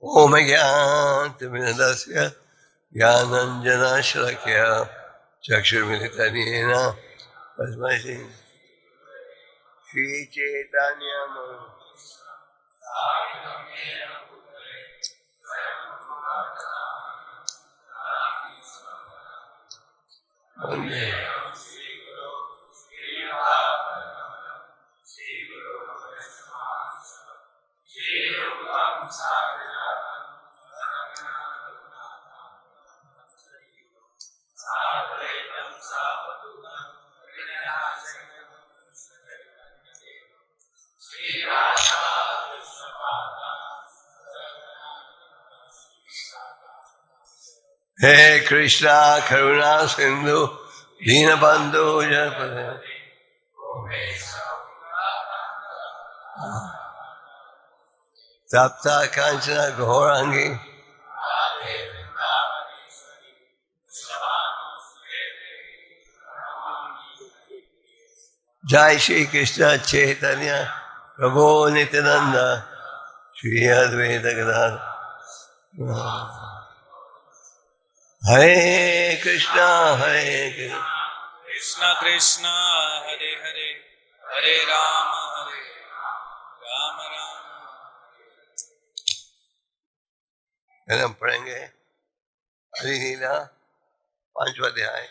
ओम ज्ञानतिमिरस्य ज्ञानाञ्जनशलाकया चक्षुर्मिलितं तस्मै श्रीचैतन्यम् वन्दे हे कृष्णा करुणा सिंधु दीनबंधु जगपते तप्त कांचन घोरांगी जय श्री कृष्ण चैतन्य प्रभु नित्यानंद श्री अद्वैत गदाधर हरे कृष्णा कृष्णा कृष्णा हरे हरे हरे राम राम हम पढ़ेंगे हरि लीला 5वां अध्याय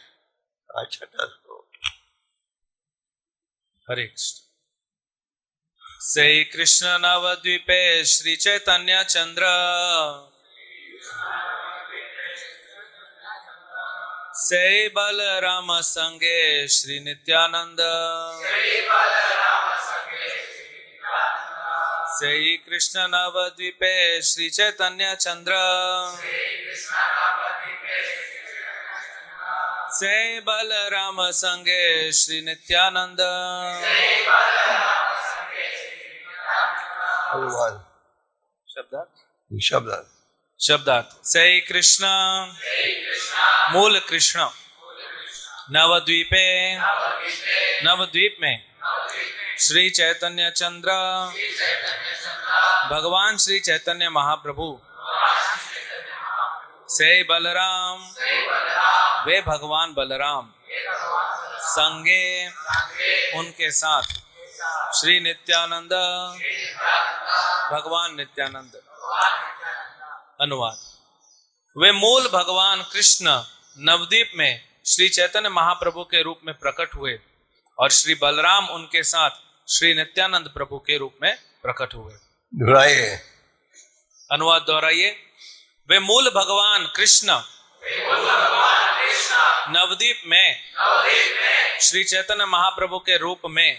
6वां श्लोक। हरे कृष्ण। श्री कृष्ण नवद्वीपे श्री चैतन्य चंद्र से बलराम संगे श्री नित्यानंद से कृष्ण नवद्वीपे श्री चैतन्य चंद्र से बलराम संगे श्री नित्यानंद शब्दार्थ से कृष्ण मूल कृष्ण नवद्वीप में श्री चैतन्य चंद्र भगवान श्री चैतन्य महाप्रभु से बलराम वे भगवान बलराम संगे उनके साथ श्री नित्यानंद भगवान नित्यानंद। अनुवाद। वे मूल भगवान कृष्ण नवद्वीप में श्री चैतन्य महाप्रभु के रूप में प्रकट हुए और श्री बलराम उनके साथ श्री नित्यानंद प्रभु के रूप में प्रकट हुए। दोहराइए। अनुवाद दोहराइए। वे मूल भगवान कृष्ण नवद्वीप में श्री चैतन्य महाप्रभु के रूप में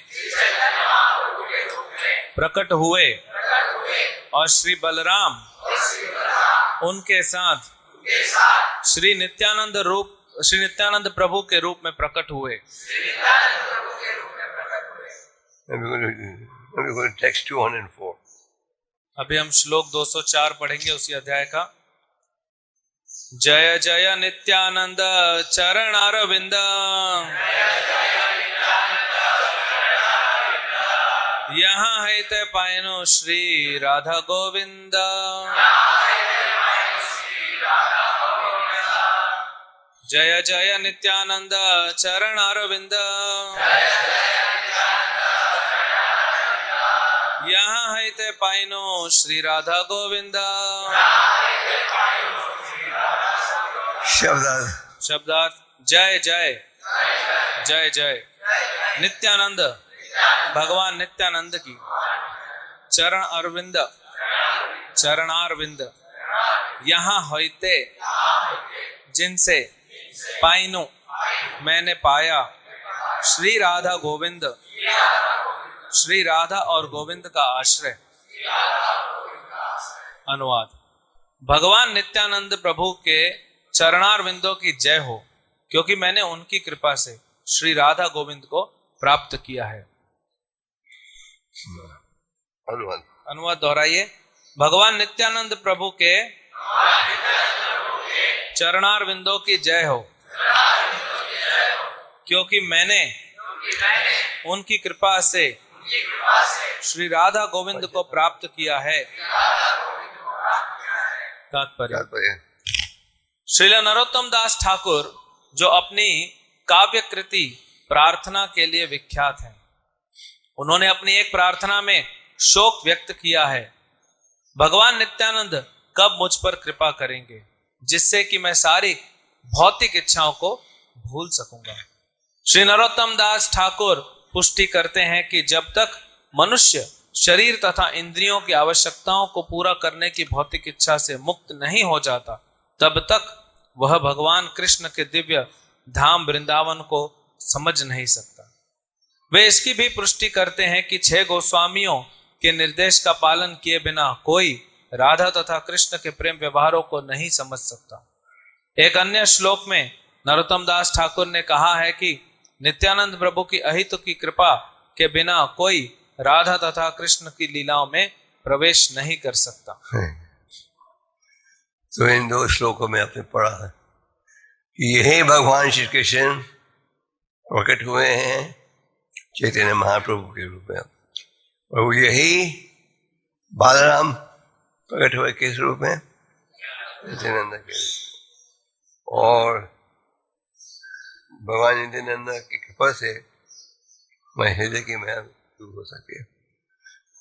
प्रकट हुए और श्री बलराम उनके साथ श्री नित्यानंद प्रभु के रूप में प्रकट हुए। Text 204. अभी हम श्लोक 204 पढ़ेंगे उसी अध्याय का। जय जय नित्यानंद चरणारविंद यहाँ है ते पायनो श्री राधा गोविंद। जय जय नित्यानंद चरणारविंद यहाँ है ते पायनो श्री राधा गोविंद। शब्दार्थ जय जय जय जय नित्यानंद भगवान नित्यानंद की चरणारविंद यहाँ होते जिनसे पाइनो मैंने पाया श्री राधा गोविंद श्री राधा और गोविंद का आश्रय। अनुवाद। भगवान नित्यानंद प्रभु के चरणारविंदों की जय हो क्योंकि मैंने उनकी कृपा से श्री राधा गोविंद को प्राप्त किया है। अनुवाद दोहराइए। भगवान नित्यानंद प्रभु के चरणारविंदों की जय हो क्योंकि मैंने उनकी कृपा से श्री राधा गोविंद को प्राप्त किया है। तात्पर्य। श्रील नरोत्तम दास ठाकुर जो अपनी काव्य कृति प्रार्थना के लिए विख्यात है, उन्होंने अपनी एक प्रार्थना में शोक व्यक्त किया है, भगवान नित्यानंद कब मुझ पर कृपा करेंगे जिससे कि मैं सारी भौतिक इच्छाओं को भूल सकूंगा। श्री नरोत्तम दास ठाकुर पुष्टि करते हैं कि जब तक मनुष्य शरीर तथा इंद्रियों की आवश्यकताओं को पूरा करने की भौतिक इच्छा से मुक्त नहीं हो जाता, तब तक वह भगवान कृष्ण के दिव्य धाम वृंदावन को समझ नहीं सकता। वे इसकी भी पुष्टि करते हैं कि 6 गोस्वामियों के निर्देश का पालन किए बिना कोई राधा तथा कृष्ण के प्रेम व्यवहारों को नहीं समझ सकता। एक अन्य श्लोक में नरोत्तम दास ठाकुर ने कहा है कि नित्यानंद प्रभु की अहित की कृपा के बिना कोई राधा तथा कृष्ण की लीलाओं में प्रवेश नहीं कर सकता। तो इन 2 श्लोकों में आपने पढ़ा है कि यही भगवान श्री कृष्ण प्रकट हुए हैं चैतन्य महाप्रभु के रूप में, और यही बालराम प्रकट हुए किस रूप में? नित्यानंद के रूप में। और भगवान नित्यानंद की कृपा से मैं हृदय की महल दूर हो सके।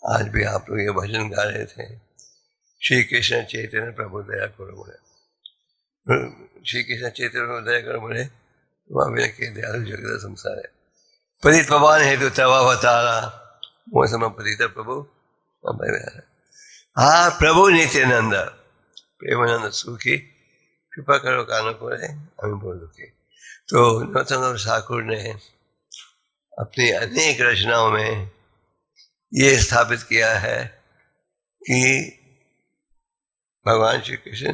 आज भी आप लोग ये भजन गा रहे थे, श्री कृष्ण चैतन्य प्रभु दया करो मुझे, श्री कृष्ण चैतन्य प्रभु दया करो मुझे, वहाँ के दयालु जगत संसार है, पतित पवन हेतु तव अवतारा वो समय पतित प्रभु। हाँ प्रभु नित्यानंद प्रेमानंद सुखी कृपा करो कानों को रे हमें बोल दुखी। तो नरोत्तम ठाकुर ने अपनी अनेक रचनाओं में ये स्थापित किया है कि भगवान श्री कृष्ण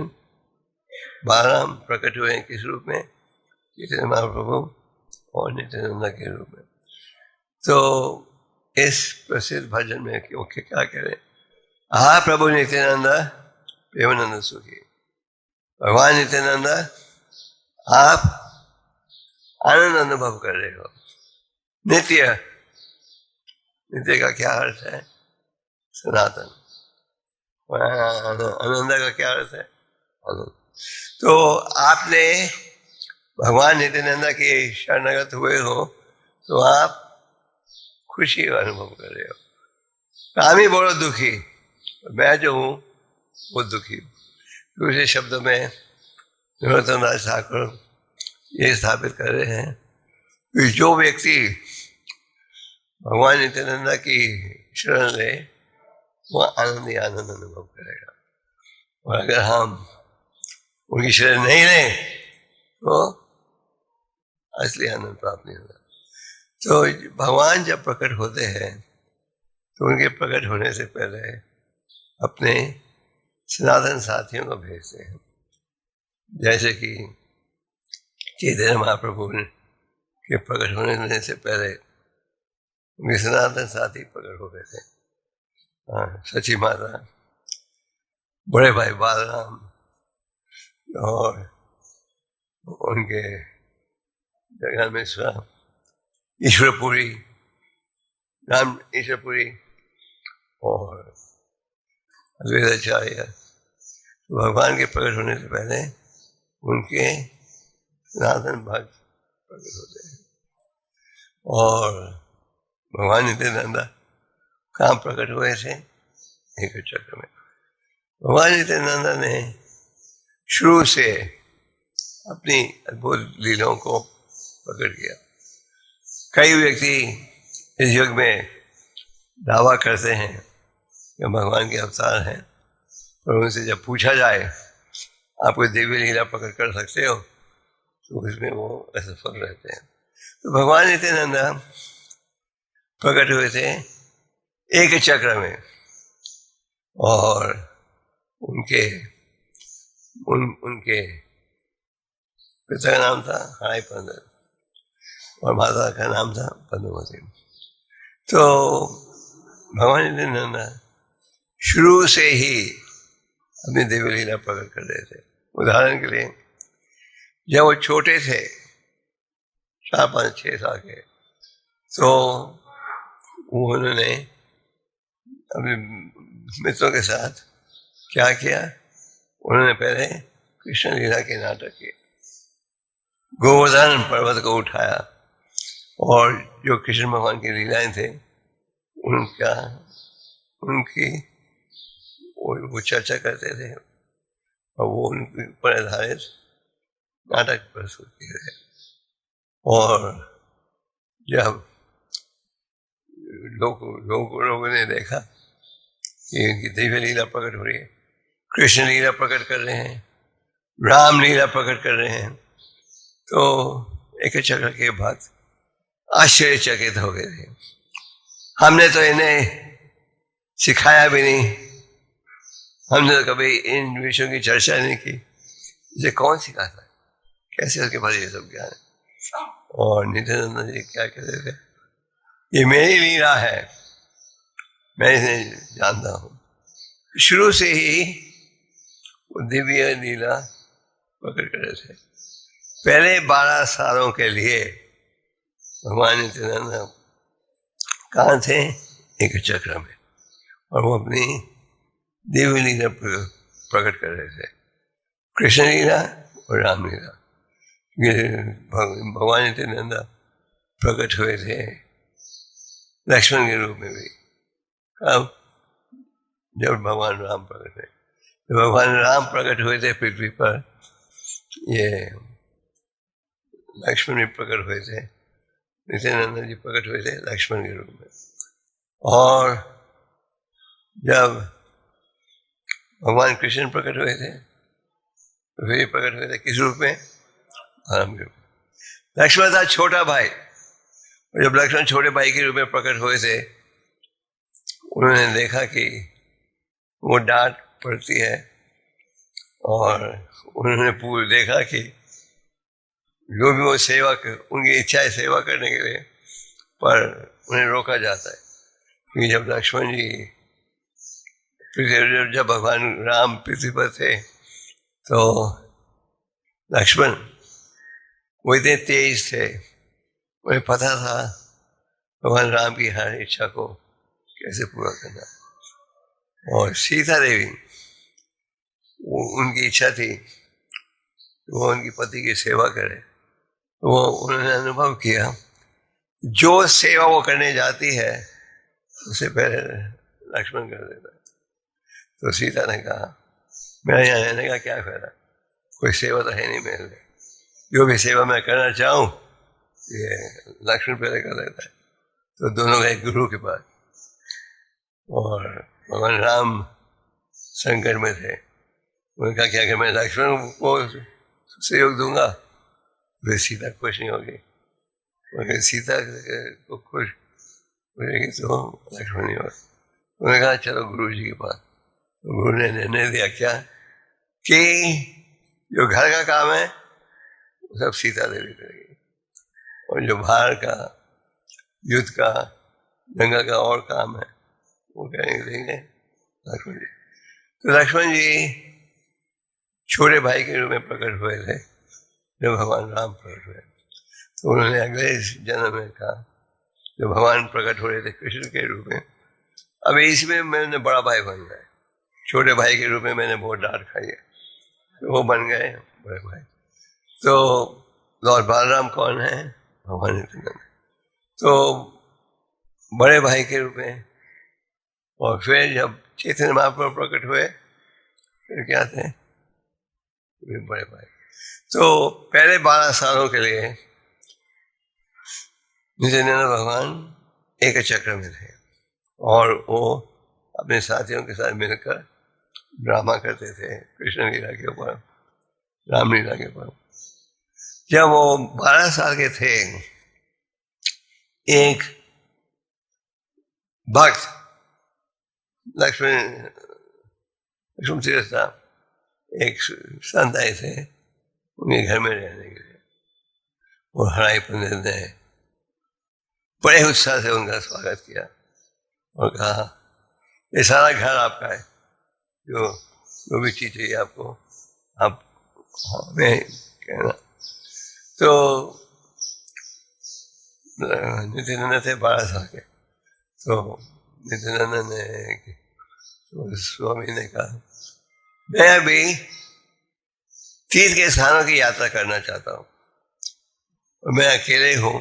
बालराम प्रकट हुए किस रूप में? चैतन्य महाप्रभु और नित्यानंद के रूप में। तो इस प्रसिद्ध भजन में क्यों क्या करें? हा प्रभु नित्यानंद प्रेमानंद सुखी, भगवान नित्यानंद आप आनंद अनुभव कर रहे हो। नित्य, नित्य का क्या अर्थ है? सनातन। आनंद का क्या अर्थ है? आनंद। तो आपने भगवान नित्यानंद के शरणागत हुए हो तो आप खुशी का अनुभव कर रहे हो। कामी बोलो दुखी, मैं जो हूँ वो दुखी हूँ। दूसरे शब्दों में नरोत्तम दास ठाकुर ये स्थापित कर रहे हैं कि जो व्यक्ति भगवान नित्यानंद की शरण ले वह आनंद ही आनंद अनुभव करेगा, और अगर हम उनकी शरण नहीं लें तो असली आनंद प्राप्त नहीं होगा। तो भगवान जब प्रकट होते हैं तो उनके प्रकट होने से पहले अपने सनातन साथियों को भेजते हैं, जैसे कि चैतन्य महाप्रभु के प्रकट होने से पहले उनके सनातन साथी प्रकट हो गए थे। सची माता, बड़े भाई बालराम और उनके जगह में ईश्वरपुरी, राम ईश्वरपुरी और अद्वैताचार्य। तो भगवान के प्रकट होने से पहले उनके सनातन भक्त प्रकट होते हैं। और भगवान नित्यानंद कहाँ प्रकट हुए थे? एक चक्र में। भगवान नित्यानंद ने शुरू से अपनी अद्भुत लीलाओं को प्रकट किया। कई व्यक्ति इस युग में दावा करते हैं कि भगवान के अवतार हैं, और उनसे जब पूछा जाए आप कोई देवी लीला प्रकट कर सकते हो तो उसमें वो असफल रहते हैं। तो भगवान नित्यानंद प्रकट हुए थे एक चक्र में, और उनके पिता का नाम था हराई पंदर और माता का नाम था पद्मावती। तो भगवान नित्यानंद शुरू से ही अपनी देवी लीला प्रकट कर रहे थे। उदाहरण के लिए जब वो छोटे थे 4, 5, 6 साल के, तो उन्होंने अपने मित्रों के साथ क्या किया? उन्होंने पहले कृष्ण लीला के नाटक किए, गोवर्धन पर्वत को उठाया और जो कृष्ण भगवान की लीलाएं थे उनकी वो चर्चा करते थे और वो उनके ऊपर आधारित नाटक प्रस्तुत किए थे। और जब लोगों ने देखा कि उनकी दिव्य लीला प्रकट हो रही है, कृष्ण लीला प्रकट कर रहे हैं, राम लीला प्रकट कर रहे हैं, तो एक चक्र के बाद आश्चर्यचकित हो गए थे। हमने तो इन्हें सिखाया भी नहीं, हमने तो कभी इन विषयों की चर्चा नहीं की, इसे कौन सिखाता है, कैसे उसके पास ये सब ज्ञान है। और नित्यानंद जी क्या कहते थे, ये मेरी लीला है, मैं इसे जानता हूं। शुरू से ही वो दिव्य लीला प्रकट कर रहे थे। पहले 12 सालों के लिए भगवान नित्यानंद कहाँ थे, एक चक्र में, और वो अपनी दिव्य लीला प्रकट कर रहे थे, कृष्ण लीला और राम लीला। भगवान नित्यानंद प्रकट हुए थे लक्ष्मण के रूप में भी। अब जब भगवान राम प्रकट हुए, जब भगवान राम प्रकट हुए थे पृथ्वी पर, ये लक्ष्मण भी प्रकट हुए थे, नित्यानंद जी प्रकट हुए थे लक्ष्मण के रूप में। और जब भगवान कृष्ण प्रकट हुए थे तो फिर प्रकट हुए थे किस रूप में, राम के रूप में। लक्ष्मण था छोटा भाई, और जब लक्ष्मण छोटे भाई के रूप में प्रकट हुए थे, उन्होंने देखा कि वो डांट पड़ती है, और उन्होंने पूरा देखा कि जो भी वो सेवा उनकी इच्छा है सेवा करने के लिए, पर उन्हें रोका जाता है। क्योंकि जब लक्ष्मण जी जब भगवान राम पृथ्वी पर थे तो लक्ष्मण वो इतने तेज थे, उन्हें पता था भगवान राम की हर इच्छा को कैसे पूरा करना। और सीता देवी, वो उनकी इच्छा थी वो उनकी पति की सेवा करे, तो वो उन्होंने अनुभव किया जो सेवा वो करने जाती है उससे पहले लक्ष्मण कर देता है। तो सीता ने कहा मेरा यहाँ रहने का क्या फायदा, कोई सेवा तो है नहीं मेरे लिए, जो भी सेवा मैं करना चाहूँ ये लक्ष्मण पहले कर देता है। तो दोनों गए गुरु के पास, और भगवान राम संकट में थे, उन्होंने कहा क्या कि मैं लक्ष्मण को सहयोग दूंगा, वे सीता खुश नहीं होगी, मगर सीता को खुश होगी तो लक्ष्मण नहीं होगा। उन्होंने कहा चलो गुरु जी के पास। तो गुरु ने निर्णय दिया क्या कि जो घर का काम है वो सब सीता देवी करेगी, और जो बाहर का युद्ध का जंगल का और काम है वो करेंगे लक्ष्मण जी। तो लक्ष्मण जी छोटे भाई के रूप में प्रकट हुए थे जब भगवान राम प्रकट हुए। तो उन्होंने अगले जन्म में कहा जब भगवान प्रकट हो रहे थे कृष्ण के रूप में, अब इसमें मैंने बड़ा भाई बन गए, छोटे भाई के रूप में मैंने बहुत डांट खाई है, तो वो बन गए बड़े भाई। तो लॉर्ड बालराम कौन है, भगवान नित्यानंद। तो बड़े भाई के रूप में, और फिर जब चैतन्य महाप्रभु प्रकट हुए फिर क्या थे बड़े भाई। तो पहले 12 सालों के लिए नित्यानंद भगवान एक चक्र में थे, और वो अपने साथियों के साथ मिलकर ड्रामा करते थे कृष्ण लीला के ऊपर, राम लीला के ऊपर। जब वो 12 साल के थे, एक भक्त लक्ष्मण तीर्थ था, एक संत आए थे उनके घर में रहने के लिए, और हराई पंडित ने बड़े उत्साह से उनका स्वागत किया और कहा ये सारा घर आपका है, जो भी चीज चाहिए आपको आप हमें कहना। तो नित्यानंद थे 12 साल के, तो नित्यानंद ने तो स्वामी ने कहा मैं अभी तीर्थ के स्थानों की यात्रा करना चाहता हूँ और मैं अकेले हूँ।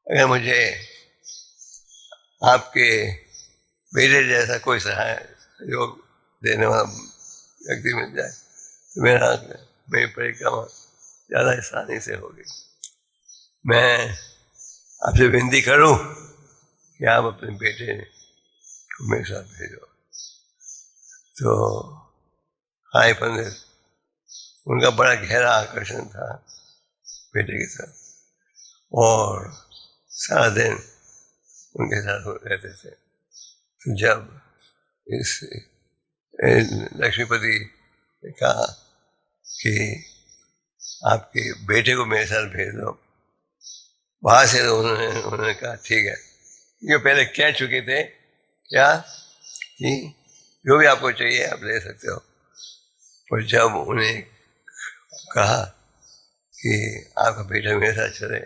अगर मुझे आपके बेटे जैसा कोई सहयोग देने वाला व्यक्ति मिल जाए तो मेरी परिक्रमा ज़्यादा आसानी से होगी। मैं आपसे विनती करूं कि आप अपने बेटे को मेरे साथ भेजो। तो हाय पंडित, उनका बड़ा गहरा आकर्षण था बेटे के साथ और सारा दिन उनके साथ रहते थे। तो जब इस लक्ष्मीपति ने कहा कि आपके बेटे को मेरे साथ भेज दो, वहां से तो उन्होंने कहा ठीक है। ये पहले कह चुके थे क्या कि जो भी आपको चाहिए आप ले सकते हो, पर जब उन्हें कहा कि आपका बेटा मेरे साथ चले,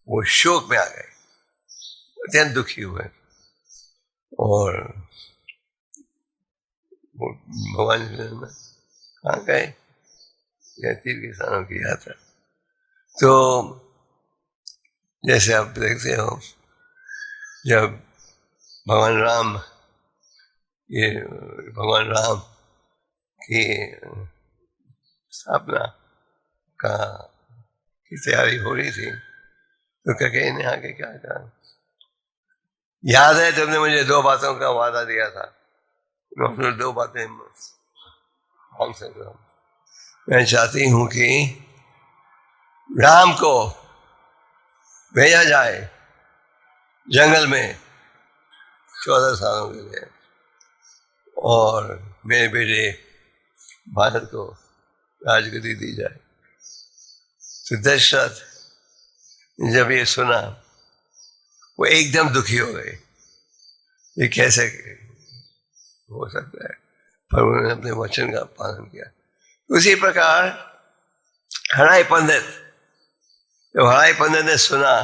वो शोक में आ गए, अत्यंत दुखी हुए और वो भगवान कहाँ गए, तीर्थ के स्थानों की यात्रा। तो जैसे आप देखते हो जब भगवान राम की स्थापना की तैयारी हो रही थी तो कैकेयी ने आके क्या कहा, याद है तुमने मुझे 2 बातों का वादा दिया था, मैं 2 बातें मांग सकता हूँ। मैं चाहती हूँ कि राम को भेजा जाए जंगल में 14 सालों के लिए और मेरे बेटे भारत को राजगद्दी दी जाए। तो दशरथ जब ये सुना वो एकदम दुखी हो गए, ये कैसे हो सकता है, पर उन्होंने अपने वचन का पालन किया। उसी प्रकार हराई पंडित ने सुना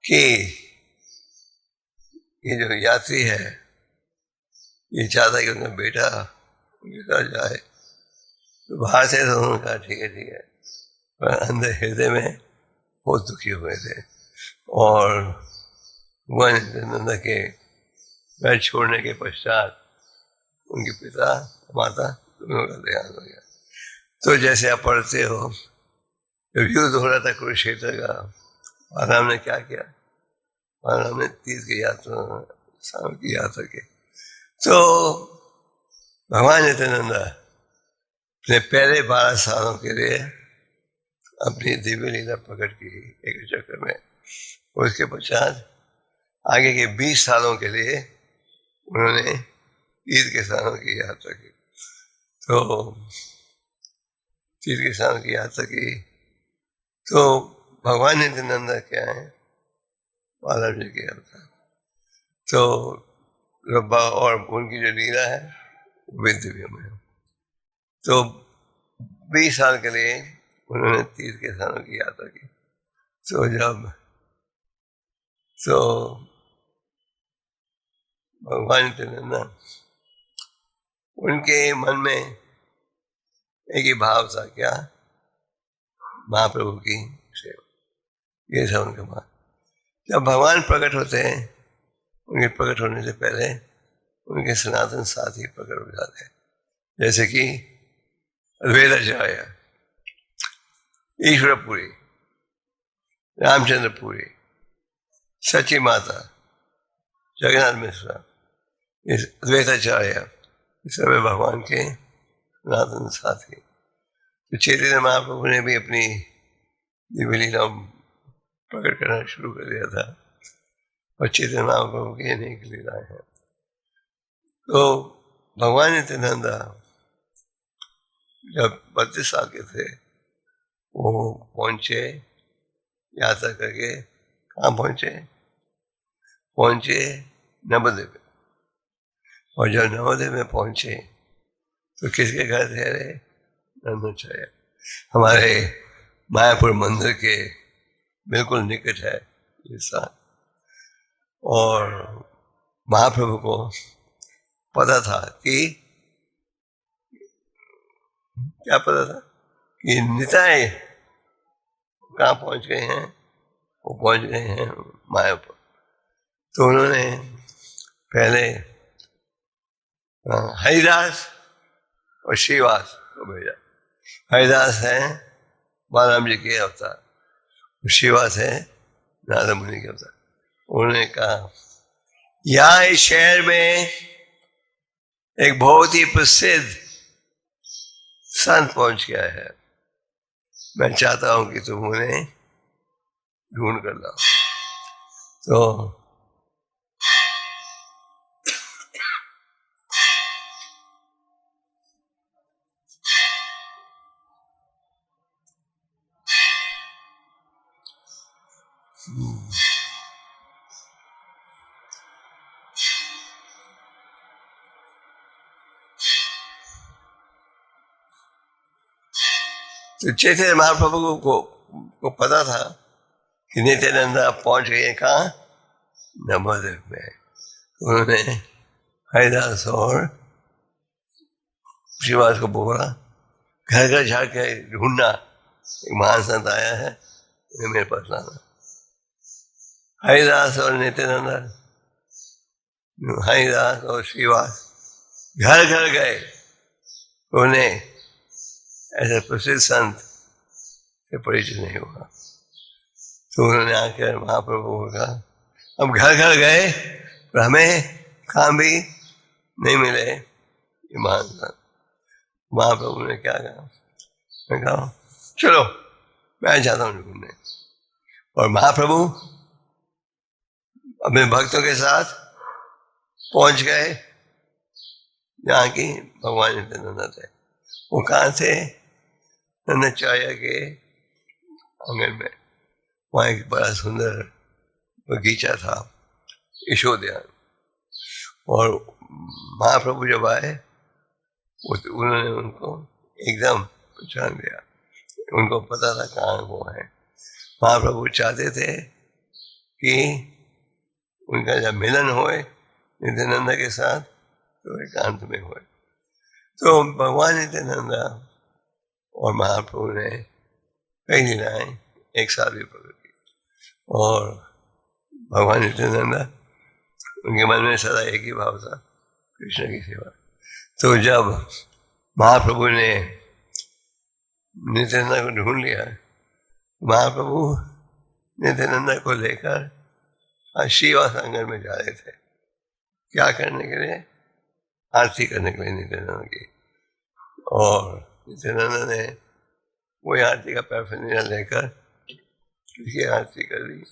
कि ये जो यात्री है ये चाहता है कि उनका बेटा उनके साथ जाए, तो बाहर से तो उन्होंने कहा ठीक है, पर अंदर हृदय में बहुत दुखी हुए थे और नंदा के घर छोड़ने के पश्चात उनके पिता माता दोनों का देहांत हो गया। तो जैसे आप पढ़ते हो जब युद्ध हो रहा था कुरुक्षेत्र का, राम ने क्या किया, राम ने तीर्थ की यात्रा की। तो भगवान नित्यानंद अपने पहले 12 सालों के लिए अपनी दिव्य लीला प्रकट की एक चक्र में, उसके पश्चात आगे के 20 सालों के लिए उन्होंने तीर्थ के स्थानों की यात्रा की। तो तीर्थ के स्थानों की यात्रा की तो भगवान नित्यानंद क्या है, बालाजी जी के अवतार। तो और उनकी जो लीला है वो दिव्य में। तो 20 साल के लिए उन्होंने तीर्थ के स्थानों की यात्रा की। तो भगवान नित्यानंद उनके मन में एक ही भाव था, क्या, महाप्रभु की सेवा, ये था उनके बाद। जब भगवान प्रकट होते हैं उनके प्रकट होने से पहले उनके सनातन साथी प्रकट हो जाते हैं, जैसे कि अद्वैताचार्य, ईश्वरपुरी, रामचंद्रपुरी, सची माता, जगन्नाथ मिश्रा, अद्वैताचार्य, सब भगवान के सनातन साथी। तो चैतन्य महाप्रभु ने भी अपनी दिव्य लीला प्रकट करना शुरू कर दिया था और चैतन्य महाप्रभु की अनेक लीलाएं हैं। तो भगवान नित्यानंद जब 32 साल के थे वो पहुंचे यात्रा करके, कहाँ पहुंचे नवद्वीप। और जब नवद्वीप में पहुंचे तो किसके घर ठहरे, नंदाचार्य, हमारे मायापुर मंदिर के बिल्कुल निकट है ये स्थान। और महाप्रभु को पता था कि क्या पता था कि निताई कहाँ पहुंच गए हैं, वो पहुंच गए हैं मायापुर। तो उन्होंने पहले हरिदास और श्रीवास को भेजा। हरिदास है बालाराम जी के अवतार, श्रीवास है नारद मुनि के अवतार। उन्होंने कहा यहाँ इस शहर में एक बहुत ही प्रसिद्ध संत पहुंच गया है, मैं चाहता हूं कि तुम उन्हें ढूंढ कर लाओ। तो चैतन्य महाप्रभु को पता था कि नित्यानंदा पहुंच गए कहाँ, नवद्वीप में। उन्होंने हरिदास और श्रीवास को बोला घर घर झाड़ के ढूंढना, एक महान संत आया है, उन्हें मेरे पास लाना। हरिदास और नित्यानंदा, हरिदास और श्रीवास घर घर गए, उन्हें ऐसे प्रसिद्ध संत से परिचय नहीं हुआ। तो उन्होंने आकर महाप्रभु को कहा हम घर घर गए पर हमें कहाँ भी नहीं मिले ये महान संत। महाप्रभु ने क्या कहा, मैं कहा चलो मैं जाता हूँ ढूंढने। और महाप्रभु अपने भक्तों के साथ पहुंच गए जहाँ की भगवान नित्यानंद थे। वो कहाँ थे, नंदाचार्य के आंगन में। वहाँ एक बड़ा सुंदर बगीचा था, यशोद्यान। और महाप्रभु जब आए उन्होंने उनको एकदम पहचान लिया, उनको पता था कहाँ वो है। महाप्रभु चाहते थे कि उनका जब मिलन होए नित्यानंद के साथ तो एकांत में होए। तो भगवान नित्यानंद और महाप्रभु ने कई लीलाएं एक साथ भी प्रकट की। और भगवान नित्यानंद उनके मन में सदा एक ही भाव था, कृष्ण की सेवा। तो जब महाप्रभु ने नित्यानंद को ढूंढ लिया, महाप्रभु नित्यानंद को लेकर श्रीवास आंगन में जा रहे थे। क्या करने के लिए, आरती करने के लिए नित्यानंद की। और नित्यानंद ने वो आरती का पैफेनिया लेकर किसी आरती कर दी।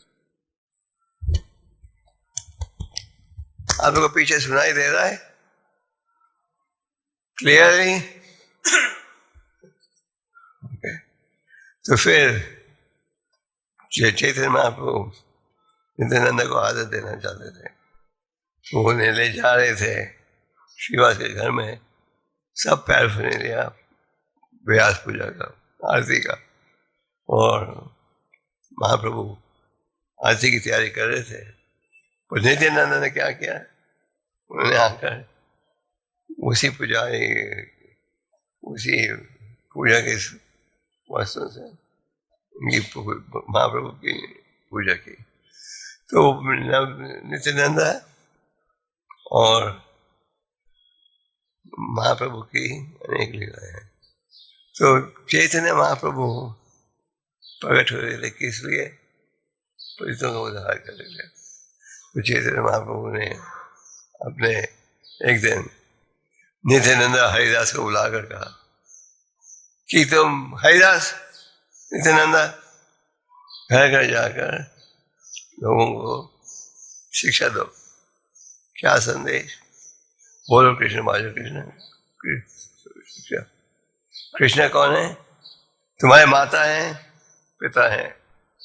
आप लोगों को पीछे सुनाई दे रहा है क्लियरली? okay. तो फिर चैतन्य महाप्रभु नित्यानंद को आदत देना चाहते थे। वो उन्हें ले जा रहे थे श्रीवास के घर में, सब पैरफेरेनिया व्यास पूजा का, आरती का। और महाप्रभु आरती की तैयारी कर रहे थे। और नित्यानंद ने क्या किया, उन्होंने आकर उसी पूजा के वस्तु से महाप्रभु की पूजा की। तो नित्यानंद और महाप्रभु की अनेक लीलाएं हैं। तो चैतन्य महाप्रभु प्रकट हो रहे थे किस लिए, पतितों का उद्धार करने के लिए। तो चैतन्य महाप्रभु ने अपने एक दिन नित्यानंद हरिदास को बुलाकर कहा कि तुम हरिदास नित्यानंद घर घर जाकर लोगों को शिक्षा दो। क्या संदेश, बोलो कृष्ण बाजो कृष्ण। कृष्ण कौन है, तुम्हारे माता हैं, पिता हैं,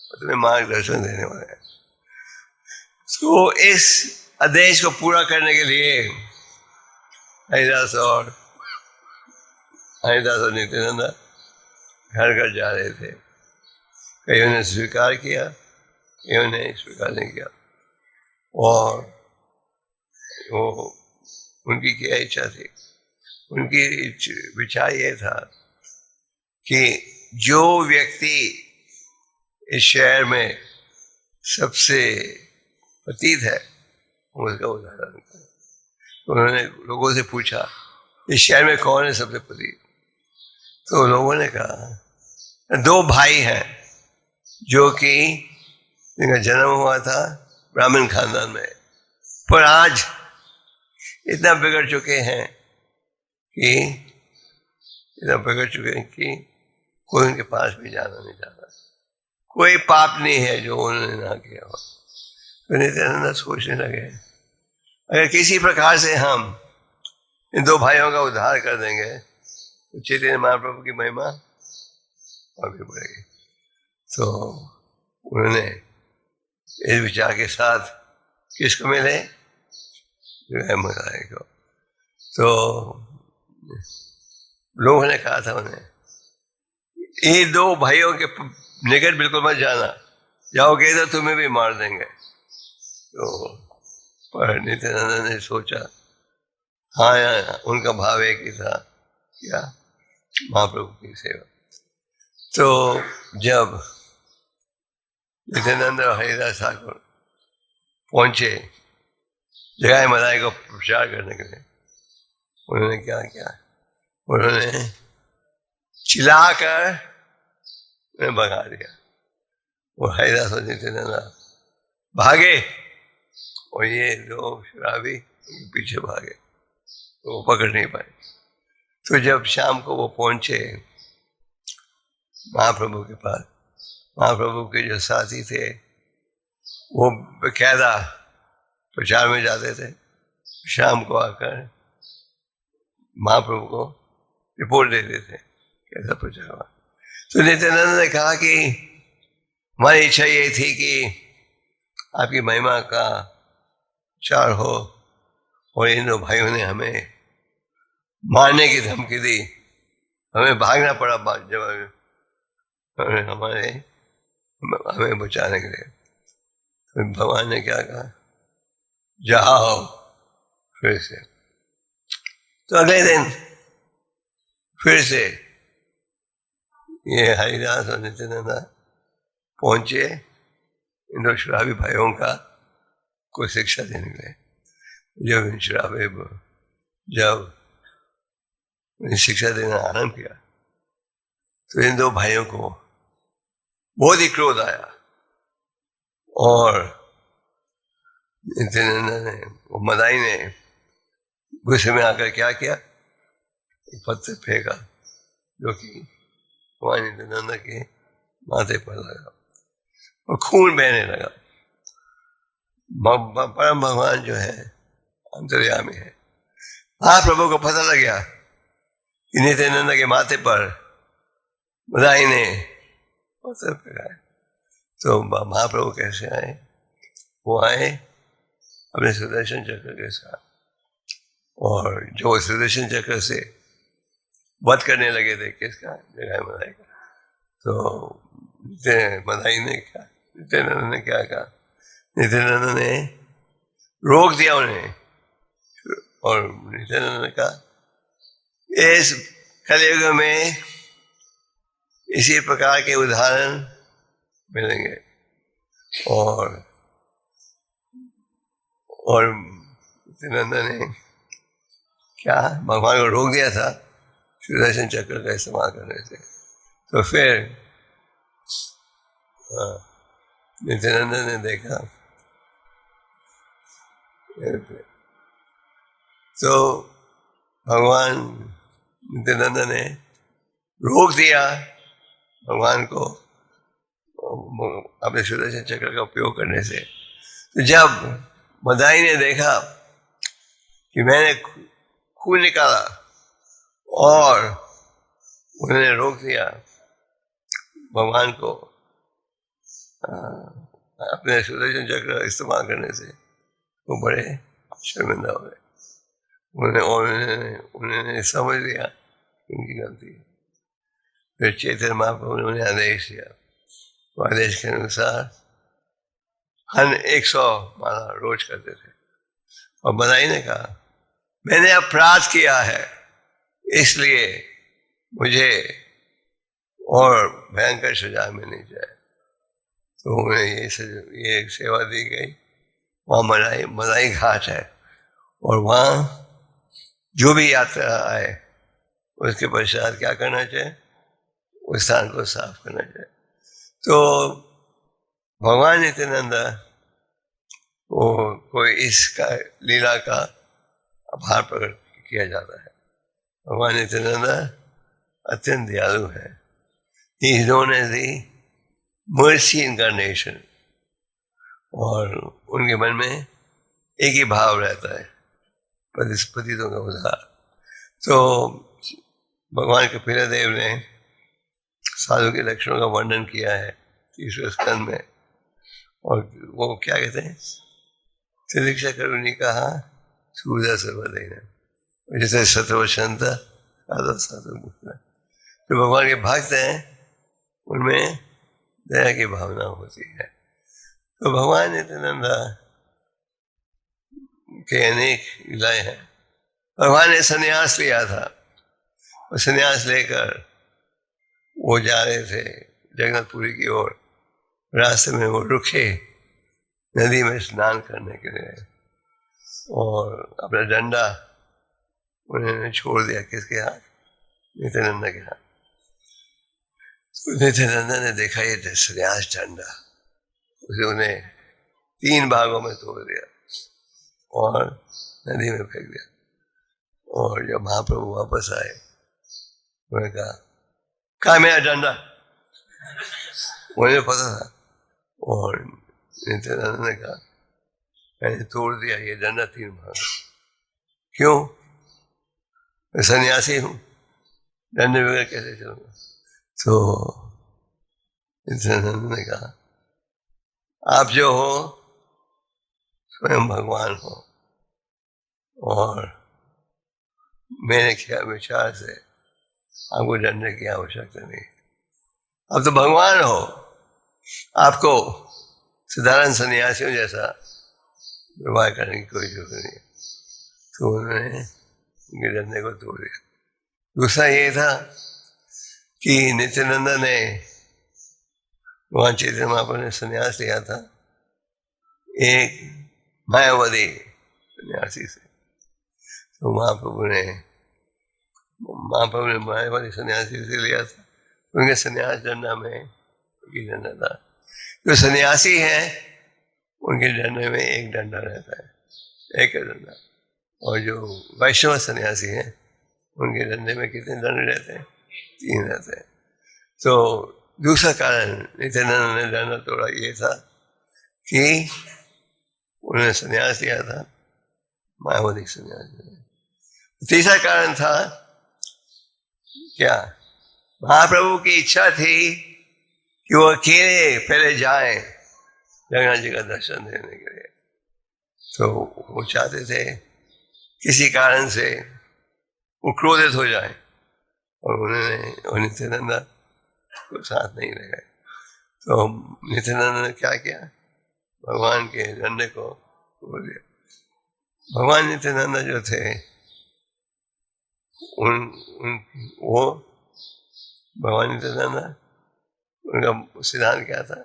और तुम्हें मार्गदर्शन देने वाले हैं। तो इस आदेश को पूरा करने के लिए हरिदास और नित्यानंद घर घर जा रहे थे। कईयों ने स्वीकार किया, कईयों ने स्वीकार नहीं किया। और वो उनकी क्या इच्छा थी, उनकी विचार ये था कि जो व्यक्ति इस शहर में सबसे पतित है उसका उदाहरण करें। उन्होंने लोगों से पूछा इस शहर में कौन है सबसे पतित, तो लोगों ने कहा 2 भाई हैं जो कि जिनका जन्म हुआ था ब्राह्मण खानदान में, पर आज इतना बिगड़ चुके हैं कि कोई उनके पास भी जाना नहीं चाहता। कोई पाप नहीं है जो उन्होंने ना किया हो। तो नित्यानंद सोचने लगे अगर किसी प्रकार से हम इन 2 भाइयों का उद्धार कर देंगे तो चैतन्य महाप्रभु की महिमा और भी बढ़ेगी। तो उन्होंने इस विचार के साथ किसको मिले, जो है मुरारी को। तो लोगों ने कहा था उन्हें ये 2 भाइयों के निकट बिल्कुल मत जाना, जाओगे तो तुम्हें भी मार देंगे। तो पर नित्यानंद ने सोचा हाँ उनका भाव एक ही था, क्या, महाप्रभु की सेवा। तो जब नित्यानंद और हरिदास ठाकुर पहुंचे जगह मदाई को प्रचार करने के लिए, उन्होंने क्या किया, उन्होंने चिल्लाकर उन्हें भगा दिया। वो हरिदास और नित्यानंद भागे और ये 2 शराबी पीछे भागे, तो वो पकड़ नहीं पाए। तो जब शाम को वो पहुंचे महाप्रभु के पास, महाप्रभु के जो साथी थे वो बकायदा प्रचार में जाते थे, शाम को आकर महाप्रभु को रिपोर्ट देते थे कैसा प्रचार हुआ। तो नित्यानंद ने कहा कि हमारी इच्छा ये थी कि आपकी महिमा का प्रचार हो, और इन 2 भाइयों ने हमें मारने की धमकी दी, हमें भागना पड़ा जब हमें बचाने के लिए। तो भगवान ने क्या कहा, जाओ फिर से। तो अगले दिन फिर से ये हरिदास और नित्यानंद पहुंचे इन 2 शराबी भाइयों का कोई शिक्षा देने के लिए। जब इन शराबी जब शिक्षा देना आरंभ किया तो इन 2 भाइयों को बहुत ही क्रोध आया, और नित्यानंद ने, मदाई ने गुस्से में आकर क्या किया, एक पत्थर फेंका जो कि वहां नित्यानंद के माथे पर लगा और खून बहने लगा। परम भगवान जो है अंतर्यामी है। महाप्रभु को पता लग गया कि नित्यानंद के माथे पर मदाई ने पत्थर फेंका। तो महाप्रभु कैसे आए, वो आए अपने सुदर्शन चक्र के साथ, और जो सुदर्शन चक्र से वध करने लगे थे किसका, जगह मदाई का। तो मदाई ने क्या, नित्यानंद ने क्या कहा, नित्यानंद ने रोक दिया उन्हें, और नित्यानंद ने कहा इस कलयुग में इसी प्रकार के उदाहरण मिलेंगे। और नित्यानंद ने क्या, भगवान को रोक दिया था सुदर्शन चक्र का इस्तेमाल करने से। तो फिर नित्यानंद ने देखा तो भगवान, नित्यानंद ने रोक दिया भगवान को अपने सुदर्शन चक्र का उपयोग करने से। तो जब मदाई ने देखा कि मैंने खून निकाला और उन्होंने रोक दिया भगवान को अपने सुदर्शन चक्र इस्तेमाल करने से, वो बड़े शर्मिंदा हो गए। उन्होंने समझ लिया उनकी गलती है। फिर चैतन्य महाप्रभु ने उन्हें आदेश दिया, वो आदेश के अनुसार हम 100 माला रोज करते थे। और मदाई ने कहा मैंने अपराध किया है, इसलिए मुझे और भयंकर सजा मिलनी चाहिए। तो उन्हें ये एक सेवा दी गई। वहाँ मलाई घाट है और वहाँ जो भी यात्रा आए उसके पश्चात क्या करना चाहिए, उस स्थान को साफ करना चाहिए। तो भगवान नित्यानंद वो कोई इसका लीला का आभार प्रकट किया जाता है। भगवान नित्यानंद अत्यंत दयालु है। He is known as the mercy incarnation. और उनके मन में एक ही भाव रहता है, पतितों का उद्धार। तो भगवान कपिल देव ने साधु के लक्षणों का वर्णन किया है तीसरे स्कंद में। और वो क्या कहते हैं, तिदीक्षा करुणी कहा सूर्य सर्वदेन, जैसे सतवसंत साधु। जो भगवान के भक्त हैं उनमें दया की भावना होती है। तो भगवान नित्यानंद के अनेक लीलाएं हैं। भगवान ने संन्यास लिया था और संन्यास लेकर वो जा रहे थे जगन्नाथपुरी की ओर। रास्ते में वो रुके नदी में स्नान करने के लिए और अपना डंडा उन्होंने छोड़ दिया। किसके हाथ? नित्यानंद के हाथ। तो नित्यानंद ने देखा ये संन्यास डंडा, उसे उन्हें 3 भागों में तोड़ दिया और नदी में फेंक दिया। और जब महाप्रभु वापस आए उन्होंने कहा मेरा डंडा? उन्हें पता था। और नित्यानंद ने कहा मैंने तोड़ दिया ये डंडा 3 भाग। क्यों? मैं सन्यासी हूं, डंडे बगैर कैसे चलूंगा? तो नित्यानंद ने कहा आप जो हो स्वयं भगवान हो और मेरे ख्याल विचार से आपको डंडे की आवश्यकता नहीं। अब तो भगवान हो, आपको साधारण सन्यासियों जैसा व्यवहार करने की कोई जरूरत नहीं। तो उन्होंने उनके डंडे को तोड़ दिया। दूसरा ये था कि नित्यानंद ने वहाँ चैतन्य महाप्रभु ने संन्यास लिया था एक मायावादी सन्यासी से। तो महाप्रभु ने मायावादी सन्यासी से लिया था। उनके सन्यास डंडा में एक डंडा था। जो सन्यासी है उनके डंडे में एक डंडा रहता है, एक डंडा। और जो वैष्णव सन्यासी है उनके डंडे में कितने डंडे रहते हैं? 3 रहते हैं। तो दूसरा कारण नित्यानंद ने डंडा तोड़ा ये था कि उन्होंने संन्यास लिया था, मायावादी संन्यास। तीसरा कारण था क्या? महाप्रभु की इच्छा थी कि वो अकेले पहले जाएं जगन्नाथ जी का दर्शन देने के लिए। तो वो चाहते थे किसी कारण से वो क्रोधित हो जाए और उन्होंने नित्यानंद को साथ नहीं ले गए। तो नित्यानंद ने क्या किया? भगवान के डंडे को तोड़ दिया। भगवान नित्यानंद जो थे वो भगवान नित्यानंद उनका सिद्धांत क्या था?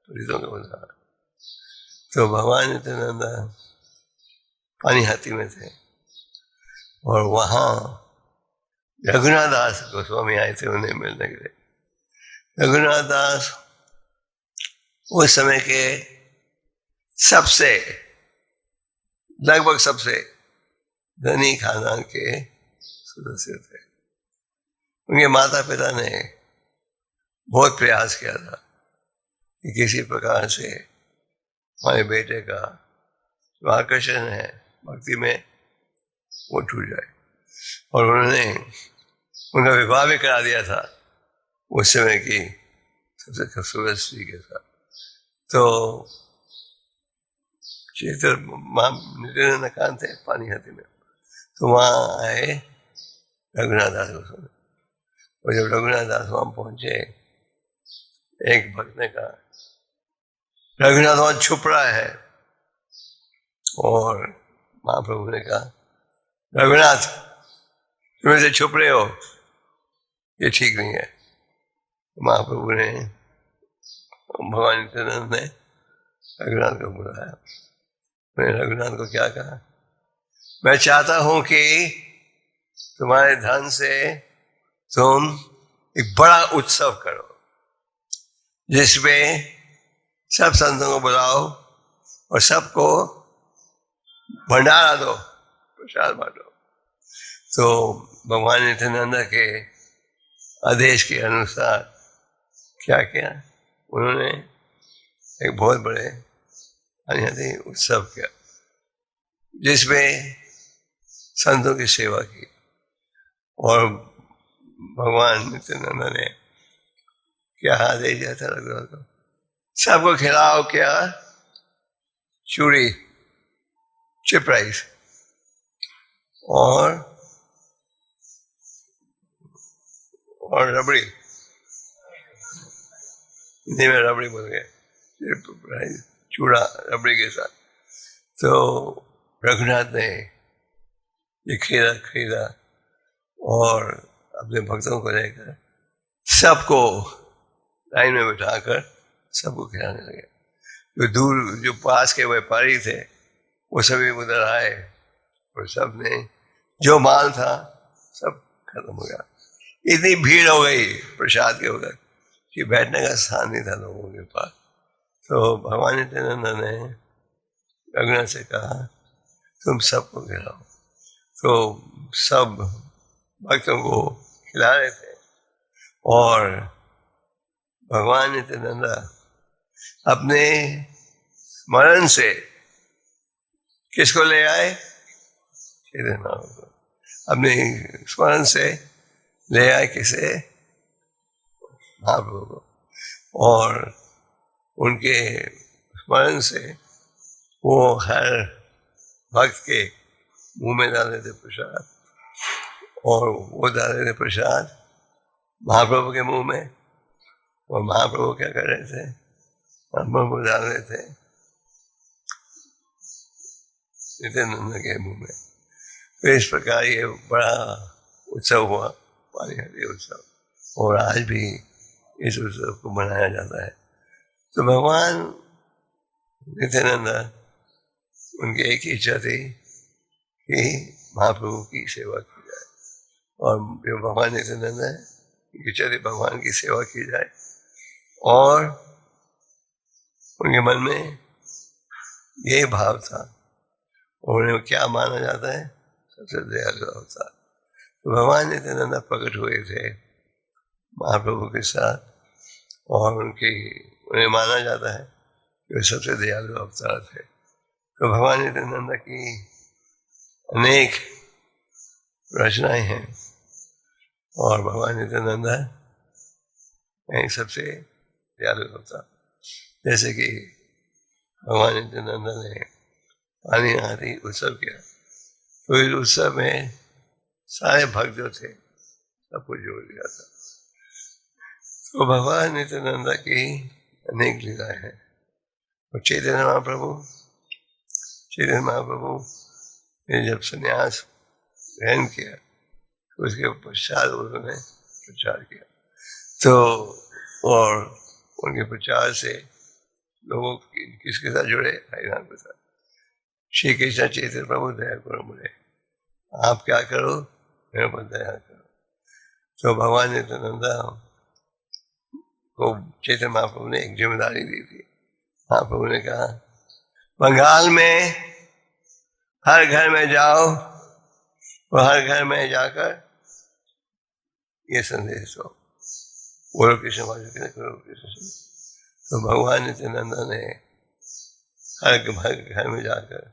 पतितों का उद्धार। तो भगवान नित्यानंद पानीहाटी में थे और वहाँ रघुनाथ दास गोस्वामी आए थे उन्हें मिलने के लिए। रघुनाथ दास उस समय के लगभग सबसे धनी खानदान के सदस्य थे। उनके माता पिता ने बहुत प्रयास किया था कि किसी प्रकार से हमारे बेटे का जो आकर्षण है भक्ति में वो छूट जाए। और उन्होंने उनका विवाह भी करा दिया था उस समय की सबसे खूबसूरत स्त्री के साथ। तो नित्यानंद कान थे पानीहाटी में। तो वहाँ आए रघुनाथ दास गोस्वामी। और जब रघुनाथ दास वहाँ पहुंचे एक भक्त ने कहा रघुनाथ वहाँ छुप रहा है। और महाप्रभु ने कहा रघुनाथ तुम ऐसे छुप रहे हो, ये ठीक नहीं है। महाप्रभु ने, भगवान नित्यानंद ने रघुनाथ को बुलाया। मैंने रघुनाथ को क्या कहा, मैं चाहता हूं कि तुम्हारे धन से तुम एक बड़ा उत्सव करो, जिसमें सब संतों को बुलाओ और सबको भंडारा दो, प्रसाद बांटो। तो भगवान नित्यानंद के आदेश के अनुसार क्या किया, उन्होंने एक बहुत बड़े उत्सव किया, जिसमें संतों की सेवा की। और भगवान नित्यानंद ने क्या आदेश दिया था रघुनाथ को, सबको खिलाओ क्या, चूड़ी, चिप राइस और रबड़ी, हिंदी में रबड़ी बोल गए, चूड़ा रबड़ी के साथ। तो रघुनाथ ने ये खरीदा और अपने भक्तों को लेकर सबको लाइन में बिठाकर सबको खिलाने लगे। जो पास के व्यापारी थे वो सभी उधर आए और सब ने जो माल था सब खत्म हो गया। इतनी भीड़ हो गई प्रसाद के वक्त कि बैठने का स्थान नहीं था लोगों के पास। तो भगवान नित्यानंद ने रघुनाथ से कहा, तुम सबको खिलाओ। तो सब भक्तों को खिला रहे थे और भगवान नित्यानंद अपने स्मरण से किसको ले आए, चैतन्य महाप्रभु को। अपने स्मरण से ले आए किसे, महाप्रभु को। और उनके स्मरण से वो हर भक्त के मुंह में डाल देते प्रसाद, और वो डाल देते प्रसाद महाप्रभु के मुंह में। और महाप्रभु क्या कर रहे थे, महाप्रभु डाल रहे थे नित्यानंद के मुंह में। तो इस प्रकार ये बड़ा उत्सव हुआ, पानीहाटी उत्सव, और आज भी इस उत्सव को मनाया जाता है। तो भगवान नित्यानंद, उनकी एक ही इच्छा थी कि महाप्रभु की सेवा की जाए, और जो भगवान नित्यानंद है, इच्छा थी भगवान की सेवा की जाए। और उनके मन में ये भाव था, उन्हें क्या माना जाता है, सबसे दयालु अवतार। तो भगवान नित्यानंद प्रकट हुए थे महाप्रभु के साथ, और उन्हें माना जाता है कि वे सबसे दयालु अवतार थे। तो भगवान नित्यानंद की अनेक रचनाएं हैं, और भगवान नित्यानंद हैं सबसे दयालु अवतार। जैसे कि भगवान नित्यानंद ने पानीहाटी उत्सव किया, तो इस उत्सव में सारे भक्त जो थे सबको जोड़ दिया था। तो भगवान नित्यानंद की अनेक लीलाएं हैं। और चैतन्य महाप्रभु ने जब संन्यास ग्रहण किया, तो उसके पश्चात उन्होंने प्रचार किया। तो और उनके प्रचार से लोगों किसके साथ जुड़े, हरिनाम के साथ। श्री कृष्ण चैतन्य प्रभु दया करो मुझे, आप क्या करो, मेरे पर दया करो। तो भगवान नित्यानंद को चैतन्य महाप्रभु ने एक जिम्मेदारी दी थी। महाप्रभु ने कहा, बंगाल में हर घर में जाओ और हर घर में जाकर ये संदेश दो, बोलो कृष्ण वासुदेव करो कृष्ण। तो भगवान नित्यानंद ने हर घर में जाकर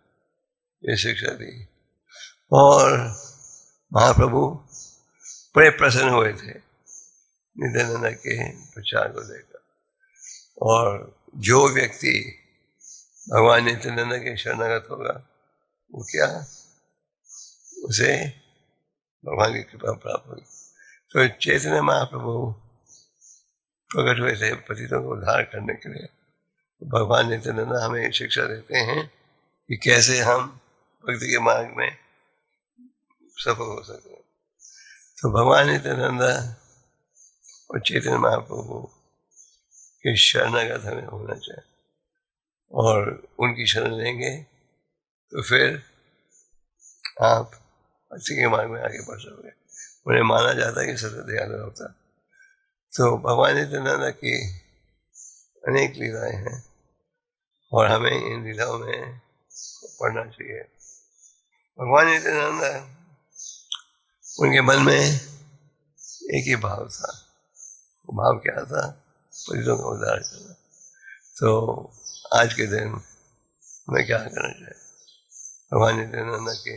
ये शिक्षा दी, और महाप्रभु बड़े प्रसन्न हुए थे नित्यानंद के प्रचार को लेकर। और जो व्यक्ति भगवान नित्यानंद के शरणागत होगा, वो क्या, उसे भगवान की कृपा प्राप्त होगी। तो चैतन्य महाप्रभु प्रकट हुए थे पतितों को उद्धार करने के लिए। भगवान नित्यानंद हमें शिक्षा देते हैं कि कैसे हम भक्ति के मार्ग में सफल हो सकते हैं। तो भगवान नित्यानंद और चैतन्य महाप्रभु के शरणागत हमें होना चाहिए, और उनकी शरण लेंगे तो फिर आप भक्ति के मार्ग में आगे बढ़ सकोगे। उन्हें माना जाता है कि सबसे दयालु होता। तो भगवान नित्यानंद की अनेक लीलाएं हैं और हमें इन लीलाओं में पढ़ना चाहिए। भगवान नित्यानंद, उनके मन में एक ही भाव था। वो भाव क्या था? पतितों का उद्धार करना। तो आज के दिन हमें क्या करना चाहिए? भगवान नित्यानंद के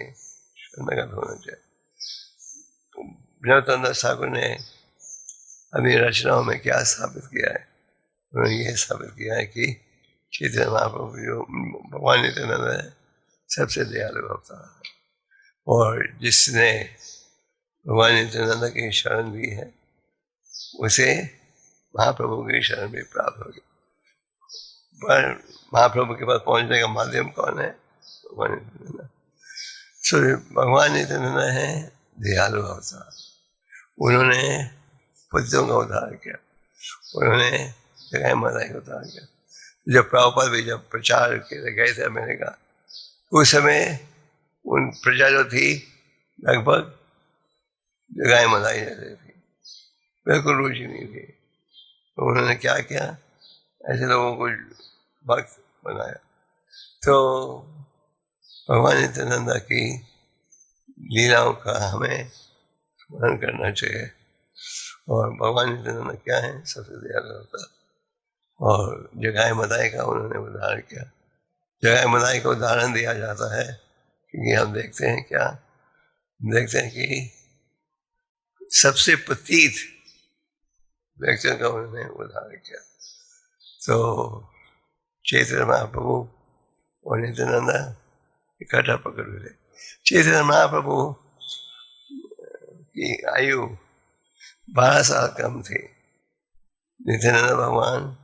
शरणागत होना चाहिए। विनोद ठाकुर ने अभी रचनाओं में क्या स्थापित किया है? उन्होंने ये स्थापित किया है कि चैतन्य महाप्रभु जो भगवान नित्यानंद है सबसे दयालु अवतार है, और जिसने भगवान नित्यानंद की शरण ली है उसे महाप्रभु की शरण भी प्राप्त होगी। पर महाप्रभु के पास पहुंचने का माध्यम कौन है? भगवान नित्यानंद। सो भगवान नित्यानंद है दयालु अवतार। उन्होंने पतितों का उद्धार किया, उन्होंने जगह माता का उद्धार किया। जब प्रभुपाद भी जब प्रचार के लिए गए थे अमेरिका, उस समय उन प्रजा जो थी लगभग जगह मदाई जैसे थी, बिल्कुल रुचि नहीं थी। तो उन्होंने क्या किया? ऐसे लोगों को भक्त बनाया। तो भगवान नित्यानंद की लीलाओं का हमें स्मरण करना चाहिए। और भगवान नित्यानंद क्या है? सबसे दयालु होता। और जगाए मदाई का उन्होंने उदाहरण किया। जगाए मदाई का उदाहरण दिया जाता है क्योंकि हम देखते हैं क्या? देखते हैं कि सबसे पतित व्यक्तियों का उन्होंने उदाहरण किया। तो चैतन्य महाप्रभु और नित्यानंद इकट्ठा पकड़ हुए। चैतन्य महाप्रभु की आयु 12 साल कम थी। नित्यानंद भगवान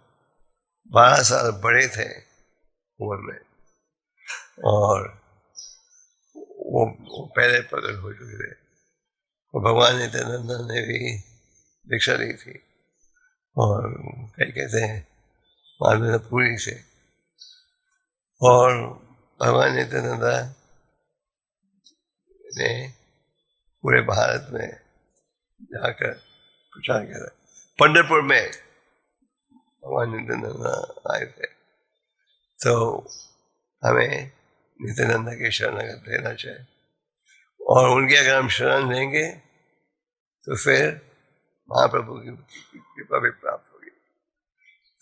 12 साल बड़े थे उम्र में, और वो पहले पकड़ हो चुके थे। और भगवान नित्यानंद ने भी दीक्षा ली थी, और कई कहते हैं पूरी से। और भगवान नित्यानंद ने पूरे भारत में जाकर प्रचार किया। पंढरपुर में भगवान नित्यानंद आए थे। तो हमें नित्यानंद की शरणागत लेना चाहिए, और उनकी अगर हम शरण लेंगे तो फिर महाप्रभु की कृपा भी प्राप्त होगी।